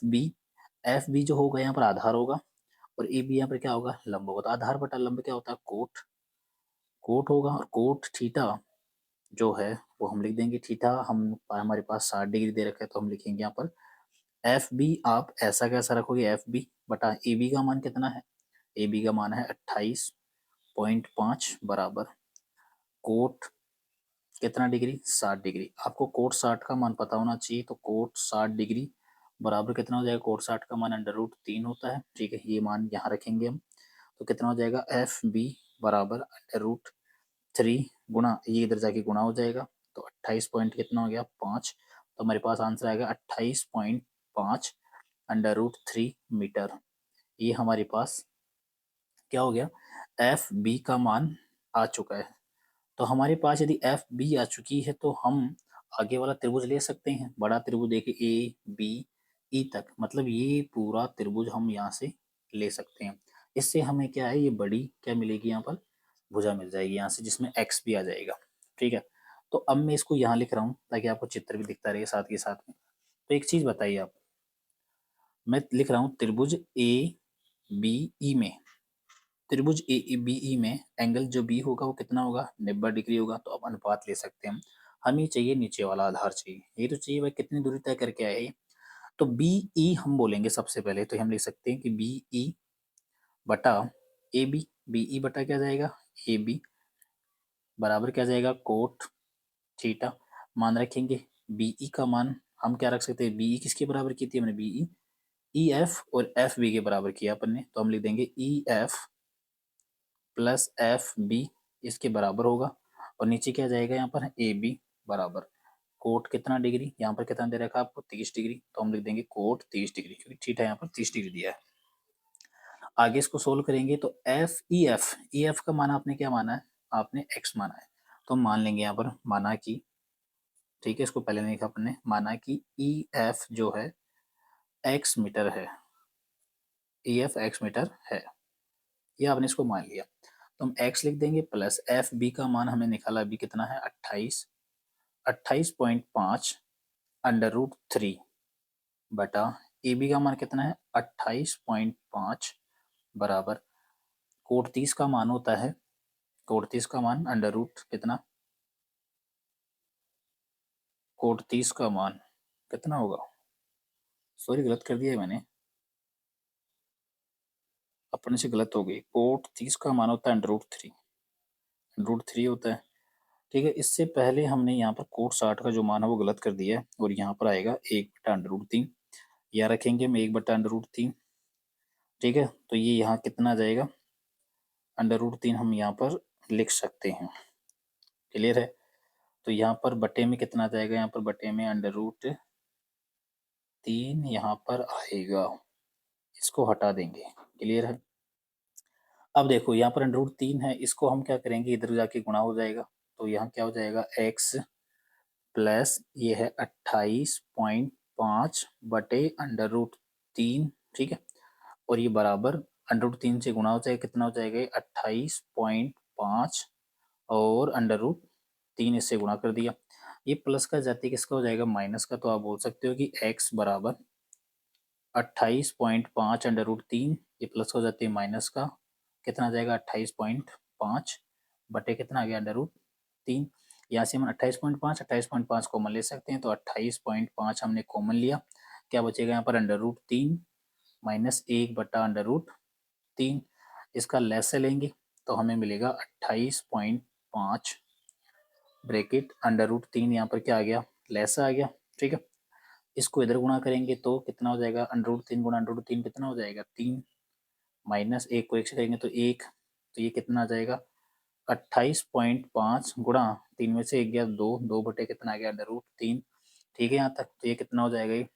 बी जो होगा यहाँ पर आधार होगा, और ए बी यहाँ पर क्या होगा, लंब होगा। तो आधार बटा लंब क्या होता है, कोट, कोट होगा, और कोट थीटा जो है वो हम लिख देंगे, थीटा हम हमारे पास 60 डिग्री दे रखा है, तो हम लिखेंगे यहाँ पर एफ बी, आप ऐसा कैसा रखोगे, एफ बी बटा ए बी का मान कितना है, ए बी का मान है 28.5 बराबर कोट कितना डिग्री, 60 डिग्री। आपको कोट 60 का मान पता होना चाहिए, तो कोट 60 डिग्री बराबर कितना हो जाएगा, कोट 60 का मान √3 होता है। ठीक है, ये मान यहाँ रखेंगे हम, तो कितना हो जाएगा, एफ बी बराबर √3 गुणा, ये इधर जाके गुणा हो जाएगा, तो 28 पॉइंट कितना हो गया, 5, तो हमारे पास आंसर आएगा 28.5 √3 मीटर। ये हमारे पास क्या हो गया, एफ बी का मान आ चुका है। तो हमारे पास यदि एफ बी आ चुकी है, तो हम आगे वाला त्रिभुज ले सकते हैं, बड़ा त्रिभुज देखिए ए बी ई तक, मतलब ये पूरा त्रिभुज हम यहाँ से ले सकते हैं। इससे हमें क्या है, ये बड़ी क्या मिलेगी, यहाँ पर भुजा मिल जाएगी यहाँ से, जिसमें एक्स भी आ जाएगा। ठीक है, तो अब मैं इसको यहाँ लिख रहा हूँ ताकि आपको चित्र भी दिखता रहे साथ के साथ में। तो एक चीज बताइए आप, मैं लिख रहा हूँ त्रिभुज ए बी ई में, त्रिभुज ए बी ई में एंगल जो बी होगा वो कितना होगा, 90 डिग्री होगा। तो अब अनुपात ले सकते हैं हम, हमें चाहिए नीचे वाला आधार चाहिए, ये तो चाहिए भाई कितनी दूरी तय करके आए ये। तो बी ई हम बोलेंगे सबसे पहले, तो हम लिख सकते हैं कि बी ई बटा ए बी, बी ई बटा क्या जाएगा, ए बी बराबर क्या जाएगा, कोट थीटा, मान रखेंगे बीई का मान हम क्या रख सकते हैं, बीई किसके बराबर की थी हमने, बीई ई एफ और एफ बी के बराबर किया अपन ने, तो हम लिख देंगे E F plus F B इसके बराबर होगा, और नीचे क्या जाएगा यहाँ पर, ए बी बराबर कोट कितना डिग्री, यहाँ पर कितना दे रखा है आपको, 30 डिग्री, तो हम लिख देंगे कोट 30 डिग्री, क्योंकि थीटा यहाँ पर 30 डिग्री दिया है। आगे इसको सोल्व करेंगे, तो ई एफ का माना आपने क्या माना है, आपने एक्स माना है, तो हम मान लेंगे यहाँ पर माना कि, ठीक है, इसको पहले नहीं लिखा अपन ने, माना कि ई एफ जो है एक्स मीटर है, ई एफ एक्स मीटर है, ये आपने इसको मान लिया, तो हम एक्स लिख देंगे प्लस एफ बी का मान हमने निकाला अभी कितना है, 28.5 √3 बटा ए बी का मान कितना है, 28.5 बराबर कोट 30 का मान होता है, कोट 30 का मान अंडर रूट कितना, कोट 30 का मान कितना होगा, सॉरी गलत कर दिया है मैंने, अपने से गलत हो गई, कोट 30 का मान होता है √3 होता है। ठीक है, इससे पहले हमने यहाँ पर कोट 60 का जो मान है वो गलत कर दिया है, और यहाँ पर आएगा 1/√3, यहाँ रखेंगे हम 1/√3। ठीक है, तो ये यहाँ कितना आ जाएगा, √3 हम यहाँ पर लिख सकते हैं, क्लियर है। तो यहाँ पर बटे में कितना आ जाएगा, यहाँ पर बटे में √3 यहाँ पर आएगा, इसको हटा देंगे, क्लियर है। अब देखो यहाँ पर √3 है, इसको हम क्या करेंगे, इधर जाके गुणा हो जाएगा, तो यहाँ क्या हो जाएगा, एक्स प्लस ये है 28.5 बटे √3। ठीक है, और ये बराबर √3 से गुणा हो जाएगा, कितना हो जाएगा, 28.5 और √3 इससे गुणा कर दिया, ये प्लस का जाते किसका हो जाएगा, माइनस का, तो आप बोल सकते हो कि x बराबर 28.5 √3, ये प्लस हो जाती है माइनस का, कितना आ जाएगा 28.5 बटे कितना आ गया √3, यहाँ से हम 28.5 कॉमन ले सकते हैं, तो 28.5 हमने कॉमन लिया, क्या बचेगा यहाँ पर √3 माइनस 1/√3, इसका लेस से लेंगे तो हमें मिलेगा 28.5 ब्रैकेट √3, यहाँ पर क्या आ गया, लेस आ गया। ठीक है, इसको इधर गुणा करेंगे तो कितना हो जाएगा, √3 गुणा √3 कितना हो जाएगा 3, माइनस 1 को 1 से करेंगे तो 1, तो ये कितना आ जाएगा 28.5 गुणा 3 में से 1 गया 2, 2 बटे कितना आ गया √3। ठीक है यहाँ तक, तो ये कितना हो जाएगा, ये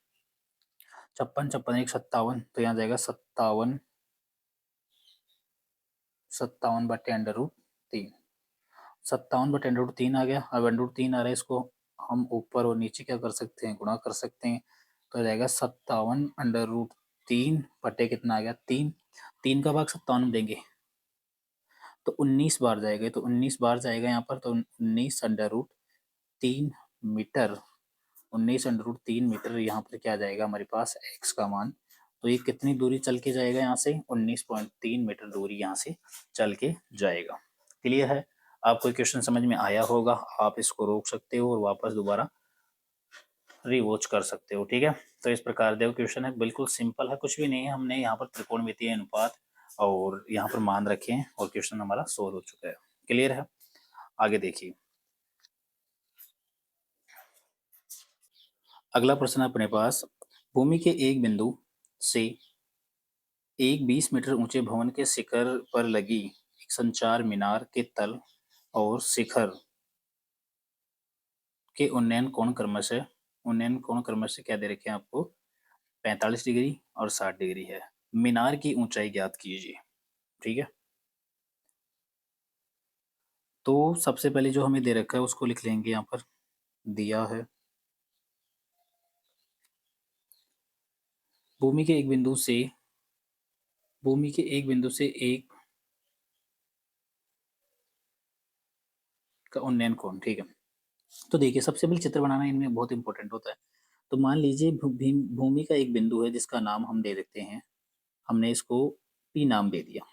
56, 56 1 57, तो यहाँ जाएगा 57, 57 बटे √3, 57 बटे √3 आ गया। अब √3 आ रहा है, इसको हम ऊपर और नीचे क्या कर सकते हैं, गुणा कर सकते हैं, तो आ जाएगा 57 √3 बटे कितना आ गया 3, 3 का भाग 57 में देंगे तो 19 बार जाएगा, तो 19 बार जाएगा यहाँ पर, तो 19 √3 मीटर, 19 √3 मीटर यहाँ पर क्या जाएगा हमारे पास x का मान। तो ये कितनी दूरी चल के जाएगा यहाँ से, 19.3 मीटर दूरी यहाँ से चल के जाएगा। क्लियर है, आपको क्वेश्चन समझ में आया होगा, आप इसको रोक सकते हो और वापस दोबारा रिवॉच कर सकते हो। ठीक है, तो इस प्रकार देखो क्वेश्चन है, बिल्कुल सिंपल है, कुछ भी नहीं है। हमने यहाँ पर त्रिकोणमितीय अनुपात और यहाँ पर मान रखे हैं और क्वेश्चन हमारा सोल्व हो चुका है। क्लियर है, आगे देखिए अगला प्रश्न है अपने पास, भूमि के एक बिंदु से एक 20 मीटर ऊंचे भवन के शिखर पर लगी एक संचार मीनार के तल और शिखर के उन्नयन कोण क्रमशः क्या दे रखे हैं आपको, 45 डिग्री और 60 डिग्री है। मीनार की ऊंचाई ज्ञात कीजिए। ठीक है, तो सबसे पहले जो हमें दे रखा है उसको लिख लेंगे, यहाँ पर दिया है भूमि के एक बिंदु से एक का उन्नयन कोण। ठीक है, तो देखिए सबसे पहले चित्र बनाना इनमें बहुत इंपॉर्टेंट होता है। तो मान लीजिए भूमि का एक बिंदु है जिसका नाम हम दे देते हैं, हमने इसको पी नाम दे दिया।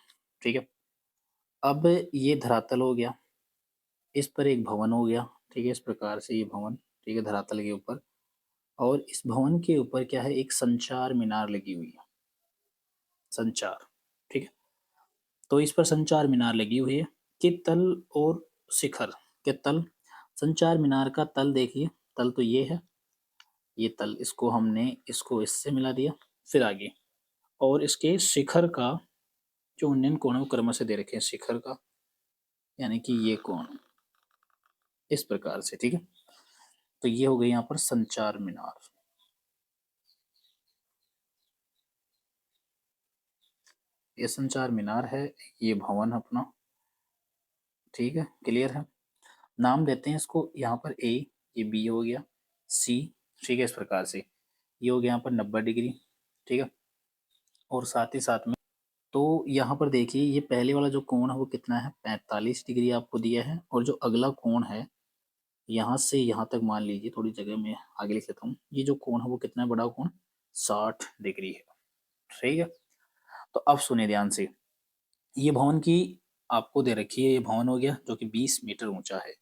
ठीक है, अब ये धरातल हो गया, इस पर एक भवन हो गया। ठीक है, इस प्रकार से ये भवन, ठीक है, धरातल के ऊपर, और इस भवन के ऊपर क्या है, एक संचार मीनार लगी हुई है, संचार। ठीक है, तो इस पर संचार मीनार लगी हुई है कि तल और शिखर के तल, संचार मीनार का तल देखिए, तल तो ये है, ये तल, इसको हमने इसको इससे मिला दिया, फिर आगे, और इसके शिखर का जो उन्नयन कोण है वो क्रम से दे रखे हैं, शिखर का यानी कि ये कोण इस प्रकार से। ठीक है, तो ये हो गई यहाँ पर संचार मीनार, ये संचार मीनार है, ये भवन अपना। ठीक है, क्लियर है, नाम देते हैं इसको यहाँ पर ए, ये बी हो गया, सी। ठीक है, इस प्रकार से ये हो गया यहाँ पर 90 डिग्री। ठीक है, और साथ ही साथ में तो यहाँ पर देखिए ये पहले वाला जो कोण है वो कितना है, 45 डिग्री आपको दिया है, और जो अगला कोण है यहाँ से यहाँ तक, मान लीजिए थोड़ी जगह में आगे लिख लेता हूँ, ये जो कोण है वो कितना है, बड़ा कोण 60 डिग्री है। ठीक है, तो अब सुनिए ध्यान से, ये भवन की आपको दे रखी है, ये भवन हो गया जो कि 20 मीटर ऊंचा है,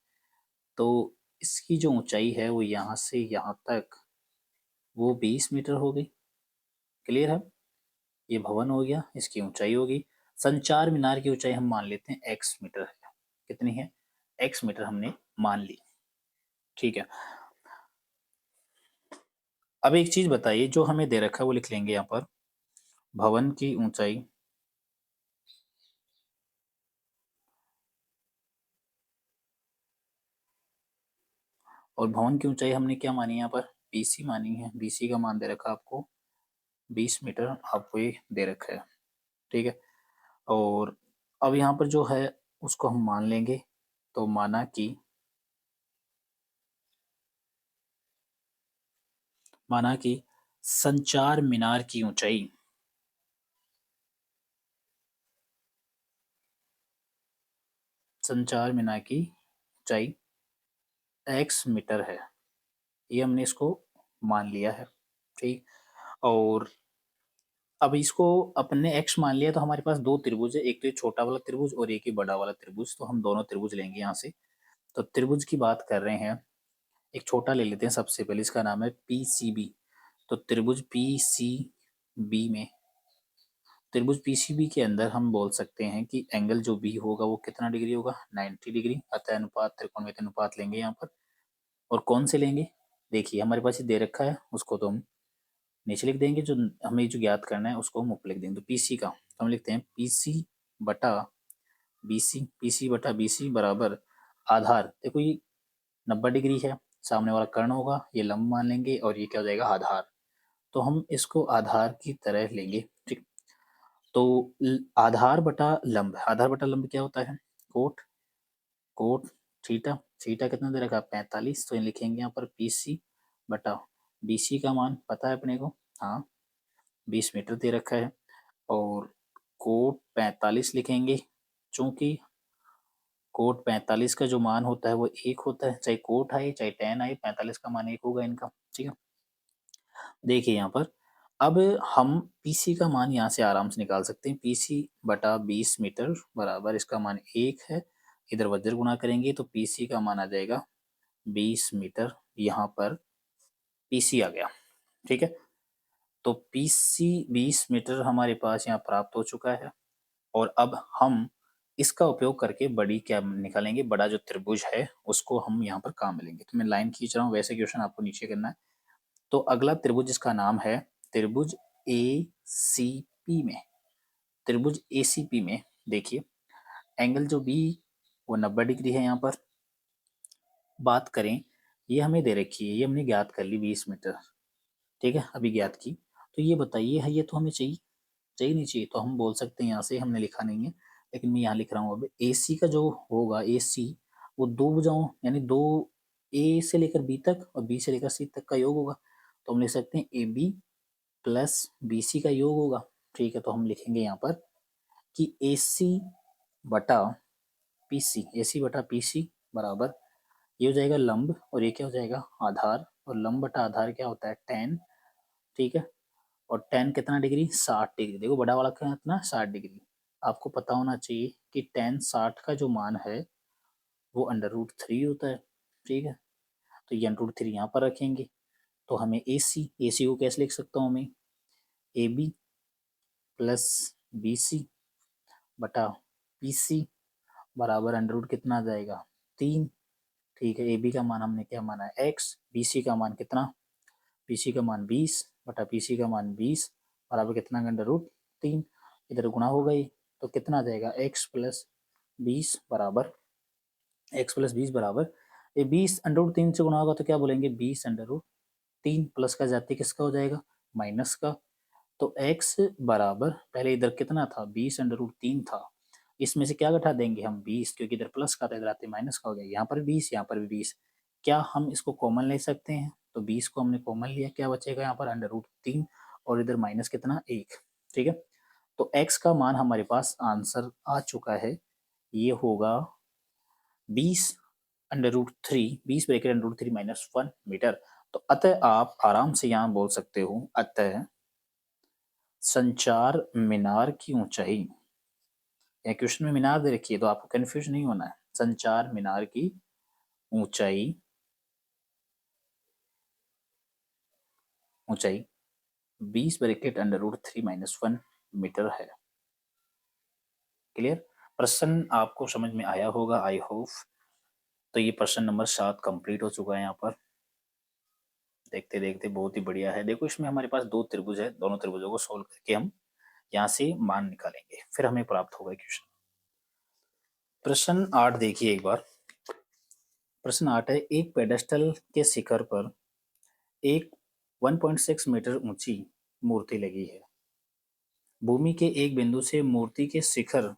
तो इसकी जो ऊंचाई है वो यहाँ से यहाँ तक वो 20 मीटर हो गई। क्लियर है, ये भवन हो गया, इसकी ऊंचाई होगी। संचार मीनार की ऊंचाई हम मान लेते हैं x मीटर है, कितनी है, x मीटर हमने मान ली। ठीक है, अब एक चीज बताइए, जो हमें दे रखा है वो लिख लेंगे यहाँ पर, भवन की ऊंचाई और भवन की ऊंचाई हमने क्या मानी यहाँ पर, BC मानी है, BC का मान दे रखा आपको 20 मीटर, आपको ये दे रखा है। ठीक है, और अब यहाँ पर जो है उसको हम मान लेंगे, तो माना कि संचार मीनार की ऊंचाई x मीटर है, ये हमने इसको मान लिया है। ठीक, और अब इसको अपने x मान लिया, तो हमारे पास दो त्रिभुज है, एक तो ये छोटा वाला त्रिभुज और एक ही बड़ा वाला त्रिभुज, तो हम दोनों त्रिभुज लेंगे यहाँ से। तो त्रिभुज की बात कर रहे हैं, एक छोटा ले लेते हैं सबसे पहले, इसका नाम है PCB। तो त्रिभुज PCB के अंदर हम बोल सकते हैं कि एंगल जो B होगा वो कितना डिग्री होगा, 90 डिग्री। अतः अनुपात त्रिकोणमितीय अनुपात लेंगे यहाँ पर, और कौन से लेंगे, देखिए हमारे पास ये दे रखा है, उसको तो हम नीचे लिख देंगे, जो हमें जो ज्ञात करना है उसको हम ऊपर लिख देंगे। तो पीसी का तो हम लिखते हैं पीसी बटा बीसी, पीसी बटा बीसी बराबर आधार। देखो ये 90 डिग्री है, सामने वाला कर्ण होगा, ये लंब मान लेंगे और ये क्या हो जाएगा आधार। तो हम इसको आधार की तरह लेंगे, ठीक। तो आधार बटा लंब, आधार बटा लंब क्या होता है, कोट, कोट थीटा, थीटा कितना दे रखा है 45, तो ये लिखेंगे यहाँ पर पीसी बटा बीसी का मान पता है अपने को, हाँ 20 मीटर दे रखा है, और कोट 45 लिखेंगे, चूंकि कोट 45 का जो मान होता है वो एक होता है, चाहे कोट आए चाहे टेन आए, 45 का मान एक होगा इनका, ठीक है। देखिए यहाँ पर अब हम पीसी का मान यहाँ से आराम से निकाल सकते हैं, पीसी बटा 20 मीटर बराबर इसका मान एक है, इधर वज्र गुणा करेंगे तो पीसी का मान आ जाएगा 20 मीटर, यहाँ पर पीसी आ गया, ठीक है। तो पीसी 20 मीटर हमारे पास यहाँ प्राप्त हो चुका है, और अब हम इसका उपयोग करके बड़ी क्या निकालेंगे, बड़ा जो त्रिभुज है उसको हम यहाँ पर काम में लेंगे। तो मैं लाइन खींच रहा हूँ, वैसे क्वेश्चन आपको नीचे करना है। तो अगला त्रिभुज जिसका नाम है त्रिभुज एसीपी में, त्रिभुज एसीपी में देखिए एंगल जो बी वो 90 डिग्री है। यहाँ पर बात करें, ये हमें दे रखी है, ये हमने ज्ञात कर ली 20 मीटर, ठीक है, अभी ज्ञात की। तो ये बताइए है, ये तो हमें चाहिए, चाहिए नहीं चाहिए, तो हम बोल सकते हैं यहाँ से, हमने लिखा नहीं है लेकिन मैं यहाँ लिख रहा हूँ अब ए सी का जो होगा, ए सी वो दो भुजाओं यानी दो, ए से लेकर बी तक और बी से लेकर सी तक का योग होगा। तो हम लिख सकते हैं A B plus B C का योग होगा, ठीक है। तो हम लिखेंगे यहाँ पर कि ए सी बटा पी सी, ए सी बटा पी सी बराबर ये हो जाएगा लंब, और ये क्या हो जाएगा आधार, और लंब बटा आधार क्या होता है टेन, ठीक है। और टेन कितना डिग्री 60 डिग्री, देखो बड़ा वाला क्या कितना 60 डिग्री। आपको पता होना चाहिए कि टेन 60 का जो मान है वो √3 होता है, ठीक है। तो ये √3 यहाँ पर रखेंगे, तो हमें ए सी को कैसे लिख सकता हूँ मैं, A B plus B C बटा पी सी बराबर √ कितना आ जाएगा 3, ठीक है। ए बी का मान हमने क्या माना है x, बी सी का मान कितना, बी सी का मान 20 बटा पी सी का मान 20 बराबर कितना √3, इधर गुणा हो गई तो कितना आ जाएगा x प्लस 20 बराबर, x प्लस 20 बराबर ये 20 √3 से गुणा होगा तो क्या बोलेंगे 20 √3, प्लस का जाती किसका हो जाएगा माइनस का। तो x बराबर पहले इधर कितना था 20 √3 था, इसमें से क्या घटा देंगे हम 20, क्योंकि इधर प्लस का था इधर आते माइनस का हो गया, यहाँ पर 20 यहाँ पर भी 20, क्या हम इसको कॉमन ले सकते हैं, तो 20 को हमने कॉमन लिया, क्या बचेगा यहाँ पर √3 और इधर माइनस कितना 1, ठीक है। तो x का मान हमारे पास आंसर आ चुका है, ये होगा 20 √3, 20 ब्रैकेट √3 -1 मीटर। तो अतः आप आराम से यहाँ बोल सकते हो, अतः संचार मीनार की ऊंचाई, या क्वेश्चन में मीनार दे रखी है तो आपको कंफ्यूज नहीं होना है, संचार मीनार की ऊंचाई, ऊंचाई 20 ब्रैकेट √3 -1 मीटर है। क्लियर, प्रश्न आपको समझ में आया होगा आई होप। तो ये प्रश्न नंबर 7 कंप्लीट हो चुका है। यहाँ पर देखते देखते बहुत ही बढ़िया है। देखो इसमें हमारे पास दो त्रिभुज है, दोनों त्रिभुजों को सोल्व करके हम यहाँ से मान निकालेंगे, फिर हमें प्राप्त होगा क्वेश्चन। प्रश्न 8 देखिए एक बार, प्रश्न 8 है, एक पेडेस्टल के शिखर पर एक 1.6 मीटर ऊंची मूर्ति लगी है। भूमि के एक बिंदु से मूर्ति के शिखर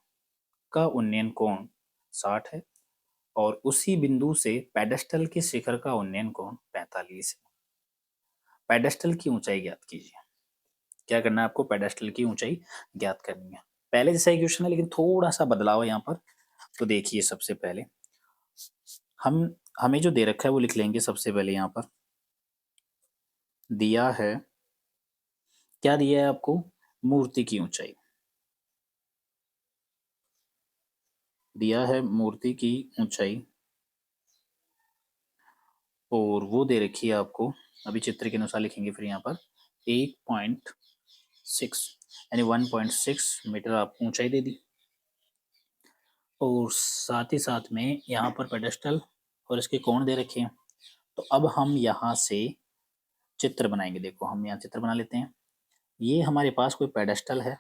का उन्नयन कोण 60 है, और उसी बिंदु से पेडेस्टल के शिखर का उन्नयन कोण 45 है। पेडेस्टल की ऊंचाई ज्ञात कीजिए। क्या करना है आपको, पेडेस्टल की ऊंचाई ज्ञात करनी है। पहले जैसा ही क्वेश्चन है लेकिन थोड़ा सा बदलाव है यहाँ पर। तो देखिए सबसे पहले हमें जो दे रखा है वो लिख लेंगे। सबसे पहले यहाँ पर दिया है, क्या दिया है आपको, मूर्ति की ऊंचाई दिया है, मूर्ति की ऊंचाई, और वो दे रखी है आपको, अभी चित्र के अनुसार लिखेंगे फिर यहाँ पर 8.6 यानी 1.6 मीटर आपको ऊंचाई दे दी, और साथ ही साथ में यहाँ पर पेडेस्टल और इसके कोण दे रखे हैं। तो अब हम यहाँ से चित्र बनाएंगे। देखो हम यहाँ चित्र बना लेते हैं। ये हमारे पास कोई पेडेस्टल है,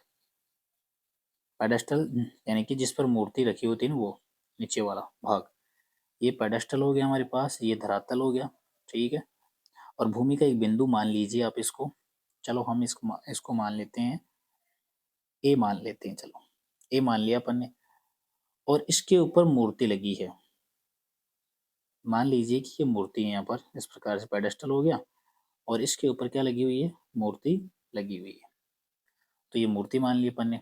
पेडेस्टल यानी कि जिस पर मूर्ति रखी होती है ना, वो नीचे वाला भाग, ये पेडेस्टल हो गया हमारे पास, ये धरातल हो गया, ठीक है। और भूमि का एक बिंदु मान लीजिए आप इसको, चलो हम इसको मान लेते हैं ए, मान लेते हैं, चलो ए मान लिया अपन ने। और इसके ऊपर मूर्ति लगी है, मान लीजिए कि ये मूर्ति है यहाँ पर, इस प्रकार से पेडेस्टल हो गया और इसके ऊपर क्या लगी हुई है, मूर्ति लगी हुई है। तो ये मूर्ति मान ली अपन ने,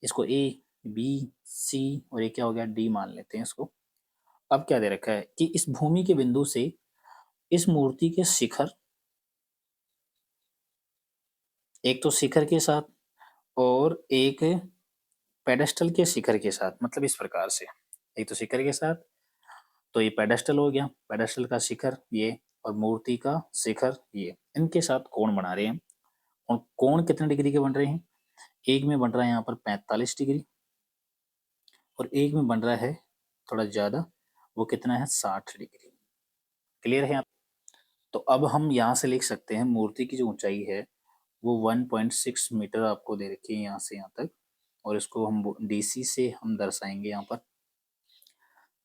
इसको ए बी सी और ये क्या हो गया, डी मान लेते हैं इसको। अब क्या दे रखा है कि इस भूमि के बिंदु से इस मूर्ति के शिखर, एक तो शिखर के साथ और एक पेडेस्टल के शिखर के साथ, मतलब इस प्रकार से, एक तो शिखर के साथ, तो ये पेडेस्टल हो गया, पेडेस्टल का शिखर ये और मूर्ति का शिखर ये, इनके साथ कोण बना रहे हैं। और कोण कितने डिग्री के बन रहे हैं, एक में बन रहा है यहाँ पर 45 डिग्री और एक में बन रहा है थोड़ा ज्यादा, वो कितना है, 60 डिग्री। क्लियर है यहाँ? तो अब हम यहाँ से लिख सकते हैं मूर्ति की जो ऊंचाई है वो 1.6 मीटर आपको दे रखी है यहाँ से यहाँ तक, और इसको हम डीसी से हम दर्शाएंगे यहाँ पर।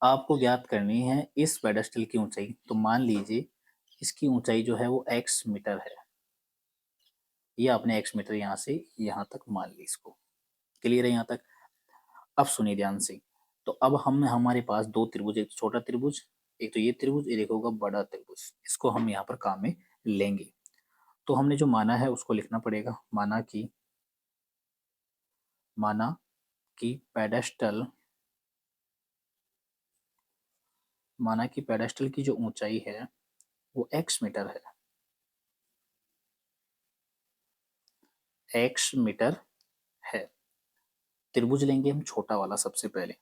आपको ज्ञात करनी है इस पेडेस्टल की ऊंचाई, तो मान लीजिए इसकी ऊंचाई जो है वो x मीटर है, ये आपने x मीटर यहाँ से यहाँ तक मान ली इसको। क्लियर है यहाँ तक? अब सुनिए ध्यान से। तो अब हम हमारे पास दो त्रिभुज, एक छोटा त्रिभुज, एक तो ये त्रिभुज, ये देखोगा बड़ा त्रिभुज, इसको हम यहाँ पर काम में लेंगे। तो हमने जो माना है उसको लिखना पड़ेगा। माना कि पेडेस्टल, माना कि पेडेस्टल की जो ऊंचाई है वो x मीटर है, x मीटर है। त्रिभुज लेंगे हम छोटा वाला सबसे पहले,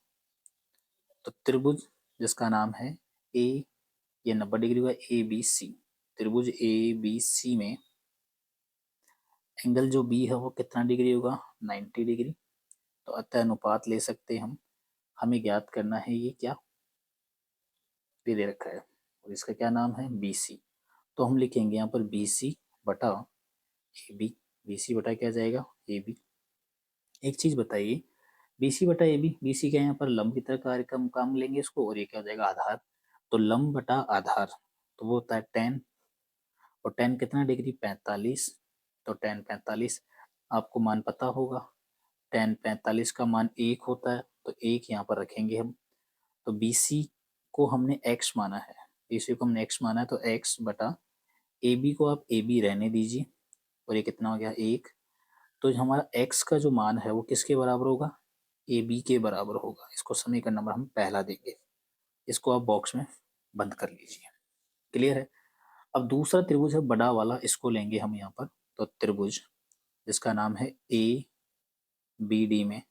तो त्रिभुज जिसका नाम है ए, ये 90 डिग्री का ए बी सी, त्रिभुज ए बी सी में एंगल जो बी है वो कितना डिग्री होगा, 90 डिग्री। तो अतः अनुपात ले सकते हैं हम, हमें ज्ञात करना है ये क्या, ये दे रखा है और इसका क्या नाम है, बी सी। तो हम लिखेंगे यहाँ पर बी सी बटा ए बी, बी सी बटा क्या जाएगा, ए बी। एक चीज बताइए, बी सी बटा ए बी, बी सी क्या है यहाँ पर लंब की तरह कार्य का काम लेंगे इसको, और ये क्या हो जाएगा, आधार। तो लंब बटा आधार, तो वो होता है 10, और 10 कितना डिग्री, 45। तो 10 45 आपको मान पता होगा, 10 45 का मान 1 होता है, तो 1 यहाँ पर रखेंगे हम। तो बी सी को हमने x माना है, बी सी को हमने x माना है, तो x बटा ए बी को आप ए बी रहने दीजिए, और ये कितना हो गया, 1। तो हमारा x का जो मान है वो किसके बराबर होगा, ए बी के बराबर होगा। इसको समीकरण नंबर हम पहला देंगे, इसको आप बॉक्स में बंद कर लीजिए। क्लियर है? अब दूसरा त्रिभुज है बड़ा वाला, इसको लेंगे हम यहाँ पर। तो त्रिभुज जिसका नाम है ए बी डी में,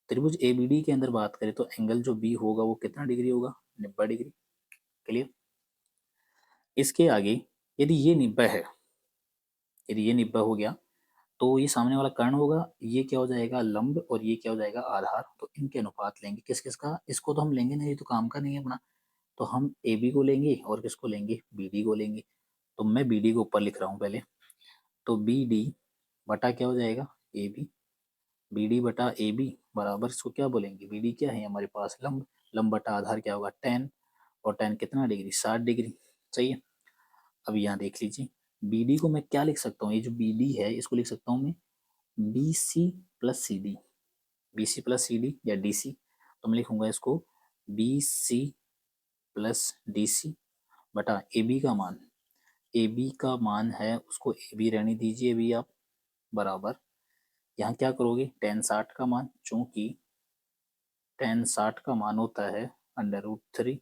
त्रिभुज ए बी डी के अंदर बात करें तो एंगल जो बी होगा वो कितना डिग्री होगा, 90 डिग्री। क्लियर? इसके आगे यदि ये 90 है, यदि ये 90 हो गया, तो ये सामने वाला कर्ण होगा, ये क्या हो जाएगा, लंब, और ये क्या हो जाएगा, आधार। तो इनके अनुपात लेंगे, किस किस का, इसको तो हम लेंगे नहीं, तो काम का नहीं है अपना। तो हम ए बी को लेंगे और किसको लेंगे, बी डी को लेंगे। तो मैं बी डी को ऊपर लिख रहा हूँ पहले, तो बी डी बटा क्या हो जाएगा, ए बी, बी डी बटा ए बी बराबर, इसको क्या बोलेंगे, बी डी क्या है हमारे पास, लंब, लंब बटा आधार क्या होगा, 10, और 10 कितना डिग्री, 60 डिग्री। सही है? अब यहाँ देख लीजिए, बी डी को मैं क्या लिख सकता हूँ, ये जो बी डी है इसको लिख सकता हूँ मैं B C plus C D, B C plus C D या डी सी। तो मैं लिखूंगा इसको B C plus D C बटा ए बी का मान, ए बी का मान है उसको ए बी रहने दीजिए भी आप, बराबर, यहाँ क्या करोगे, 10 60 का मान, चूंकि 10 60 का मान होता है √3,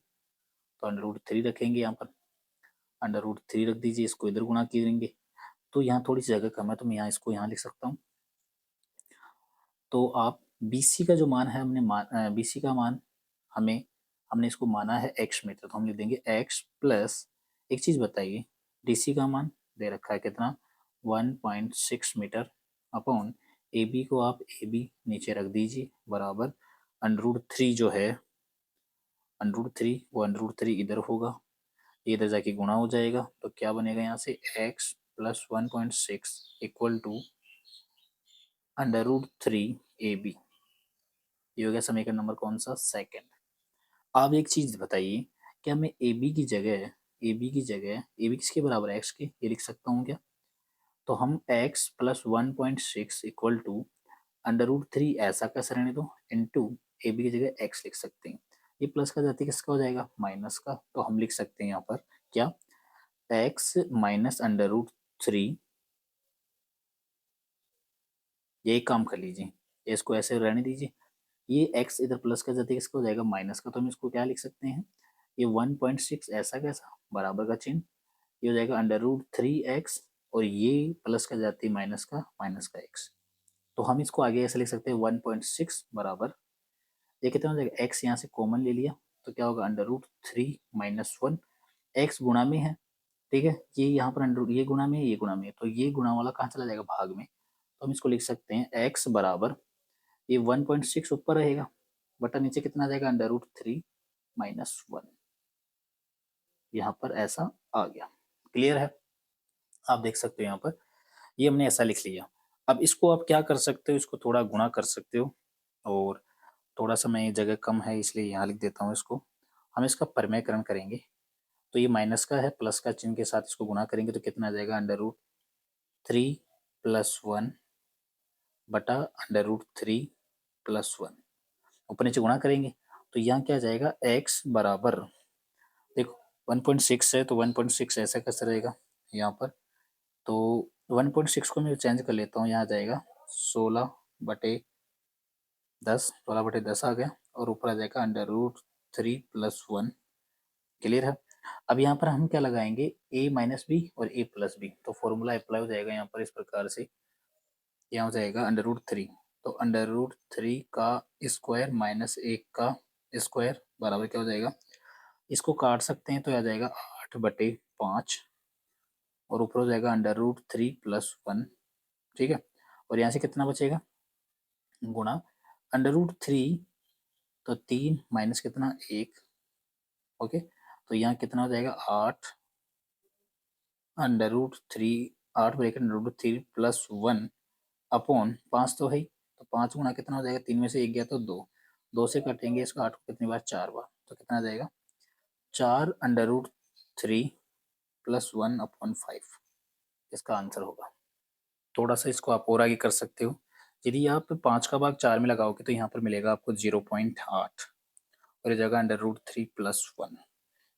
तो √3 रखेंगे यहाँ पर, √3 रख दीजिए, इसको इधर गुणा करेंगे, तो यहाँ थोड़ी सी जगह कम है तो मैं यहाँ इसको यहाँ लिख सकता हूँ। तो आप BC का जो मान है, हमने BC का मान हमने इसको माना है x मीटर, तो हम लिख देंगे x प्लस, एक चीज बताइए, DC का मान दे रखा है कितना, 1.6 मीटर, अपॉन AB को आप AB नीचे रख दीजिए, बराबर √3 जो है, √3 वो √3 इधर होगा, ये इधर जाके गुणा हो जाएगा, तो क्या बनेगा यहाँ से x plus 1.6 equal to √3 AB। ये हो गया समीकरण नंबर कौन सा, सेकंड। आप एक चीज बताइए, क्या मैं ए बी किसके बराबर है, x के, ये लिख सकता हूँ क्या? तो हम x प्लस 1.6 इक्वल टू √3 ऐसा कैसे रहने दो इंटू ए बी की जगह x लिख सकते हैं। ये प्लस का जाती किसका हो जाएगा, माइनस का, तो हम लिख सकते हैं यहाँ पर क्या, x माइनस √3। ये एक काम कर लीजिए, इसको ऐसे रहने दीजिए, ये x इधर प्लस का जाती किसका हो जाएगा, माइनस का, तो हम इसको क्या लिख सकते हैं, ये 1.6 ऐसा कैसा, बराबर का चिन्ह, ये हो जाएगा √3x, और ये प्लस का जाती माइनस का x। तो हम इसको आगे ऐसे लिख सकते हैं 1.6 बराबर, ये कितना हो जाएगा, x यहाँ से कॉमन ले लिया, तो क्या होगा √3 माइनस 1, x गुणा में है, ठीक है, ये यहाँ पर अंडर, ये गुणा में है, ये गुणा में है, तो ये गुणा वाला कहाँ चला जाएगा, भाग में, तो हम इसको लिख सकते हैं x बराबर, ये 1.6 ऊपर रहेगा, बटा नीचे कितना आ जाएगा √3 माइनस 1। यहाँ पर ऐसा आ गया, क्लियर है, आप देख सकते हो यहाँ पर, ये हमने ऐसा लिख लिया। अब इसको आप क्या कर सकते हो, इसको थोड़ा गुणा कर सकते हो, और थोड़ा सा मैं जगह कम है इसलिए यहाँ लिख देता हूँ इसको, हम इसका परिमेयकरण करेंगे, तो ये माइनस का है, प्लस का चिन्ह के साथ इसको गुणा करेंगे तो कितना आ जाएगा √3 प्लस 1 बटा √3 प्लस 1, ऊपर नीचे गुणा करेंगे, तो यहाँ क्या जाएगा, x बराबर, देखो 1.6 है तो 1.6 ऐसा कैसे रहेगा यहाँ पर, तो 1.6 को मैं चेंज कर लेता हूँ, यहाँ जाएगा 16/10 आ गया, और ऊपर आ जाएगा √3 प्लस 1, क्लियर है। अब यहाँ पर हम क्या लगाएंगे, a माइनस बी और a प्लस बी, तो फॉर्मूला अप्लाई हो जाएगा यहाँ पर इस प्रकार से, यहाँ हो जाएगा √3, तो √3 का स्क्वायर माइनस 1 का स्क्वायर बराबर क्या हो जाएगा, इसको काट सकते हैं तो आ जाएगा 8/5, और ऊपर हो जाएगा √3 प्लस 1, ठीक है, और यहाँ से कितना बचेगा, गुणा √3, तो 3 माइनस कितना 1, ओके, तो यहाँ कितना हो जाएगा 8 8/√3 प्लस 1 अपॉन 5 तो है, तो 5 गुणा कितना हो जाएगा, 3 में से 1 गया तो 2, 2 से काटेंगे इसको 8 को कितनी बार, 4 बार, तो कितना आ जाएगा 4√3 प्लस 1/5, इसका आंसर होगा। थोड़ा सा इसको आप और आगे कर सकते हो, यदि आप 5 का भाग 4 में लगाओगे तो यहाँ पर मिलेगा आपको 0.8, और ये जगह √3 प्लस 1,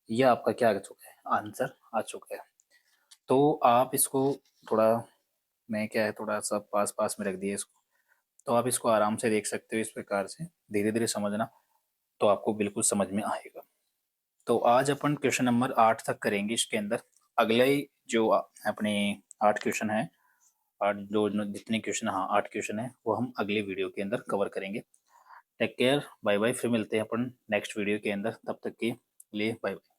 यह आपका क्या आ चुका है, आंसर आ चुका है। तो आप इसको थोड़ा, मैं क्या है थोड़ा सा पास पास में रख दिया इसको, तो आप इसको आराम से देख सकते हो, इस प्रकार से धीरे धीरे समझना, तो आपको बिल्कुल समझ में आएगा। तो आज अपन क्वेश्चन नंबर 8 तक करेंगे, इसके अंदर अगले जो अपने 8 क्वेश्चन है, 8 जो जितने क्वेश्चन, हाँ 8 क्वेश्चन है, वो हम अगले वीडियो के अंदर कवर करेंगे। टेक केयर, बाय बाय, फिर मिलते हैं अपन नेक्स्ट वीडियो के अंदर, तब तक के लिए बाय बाय।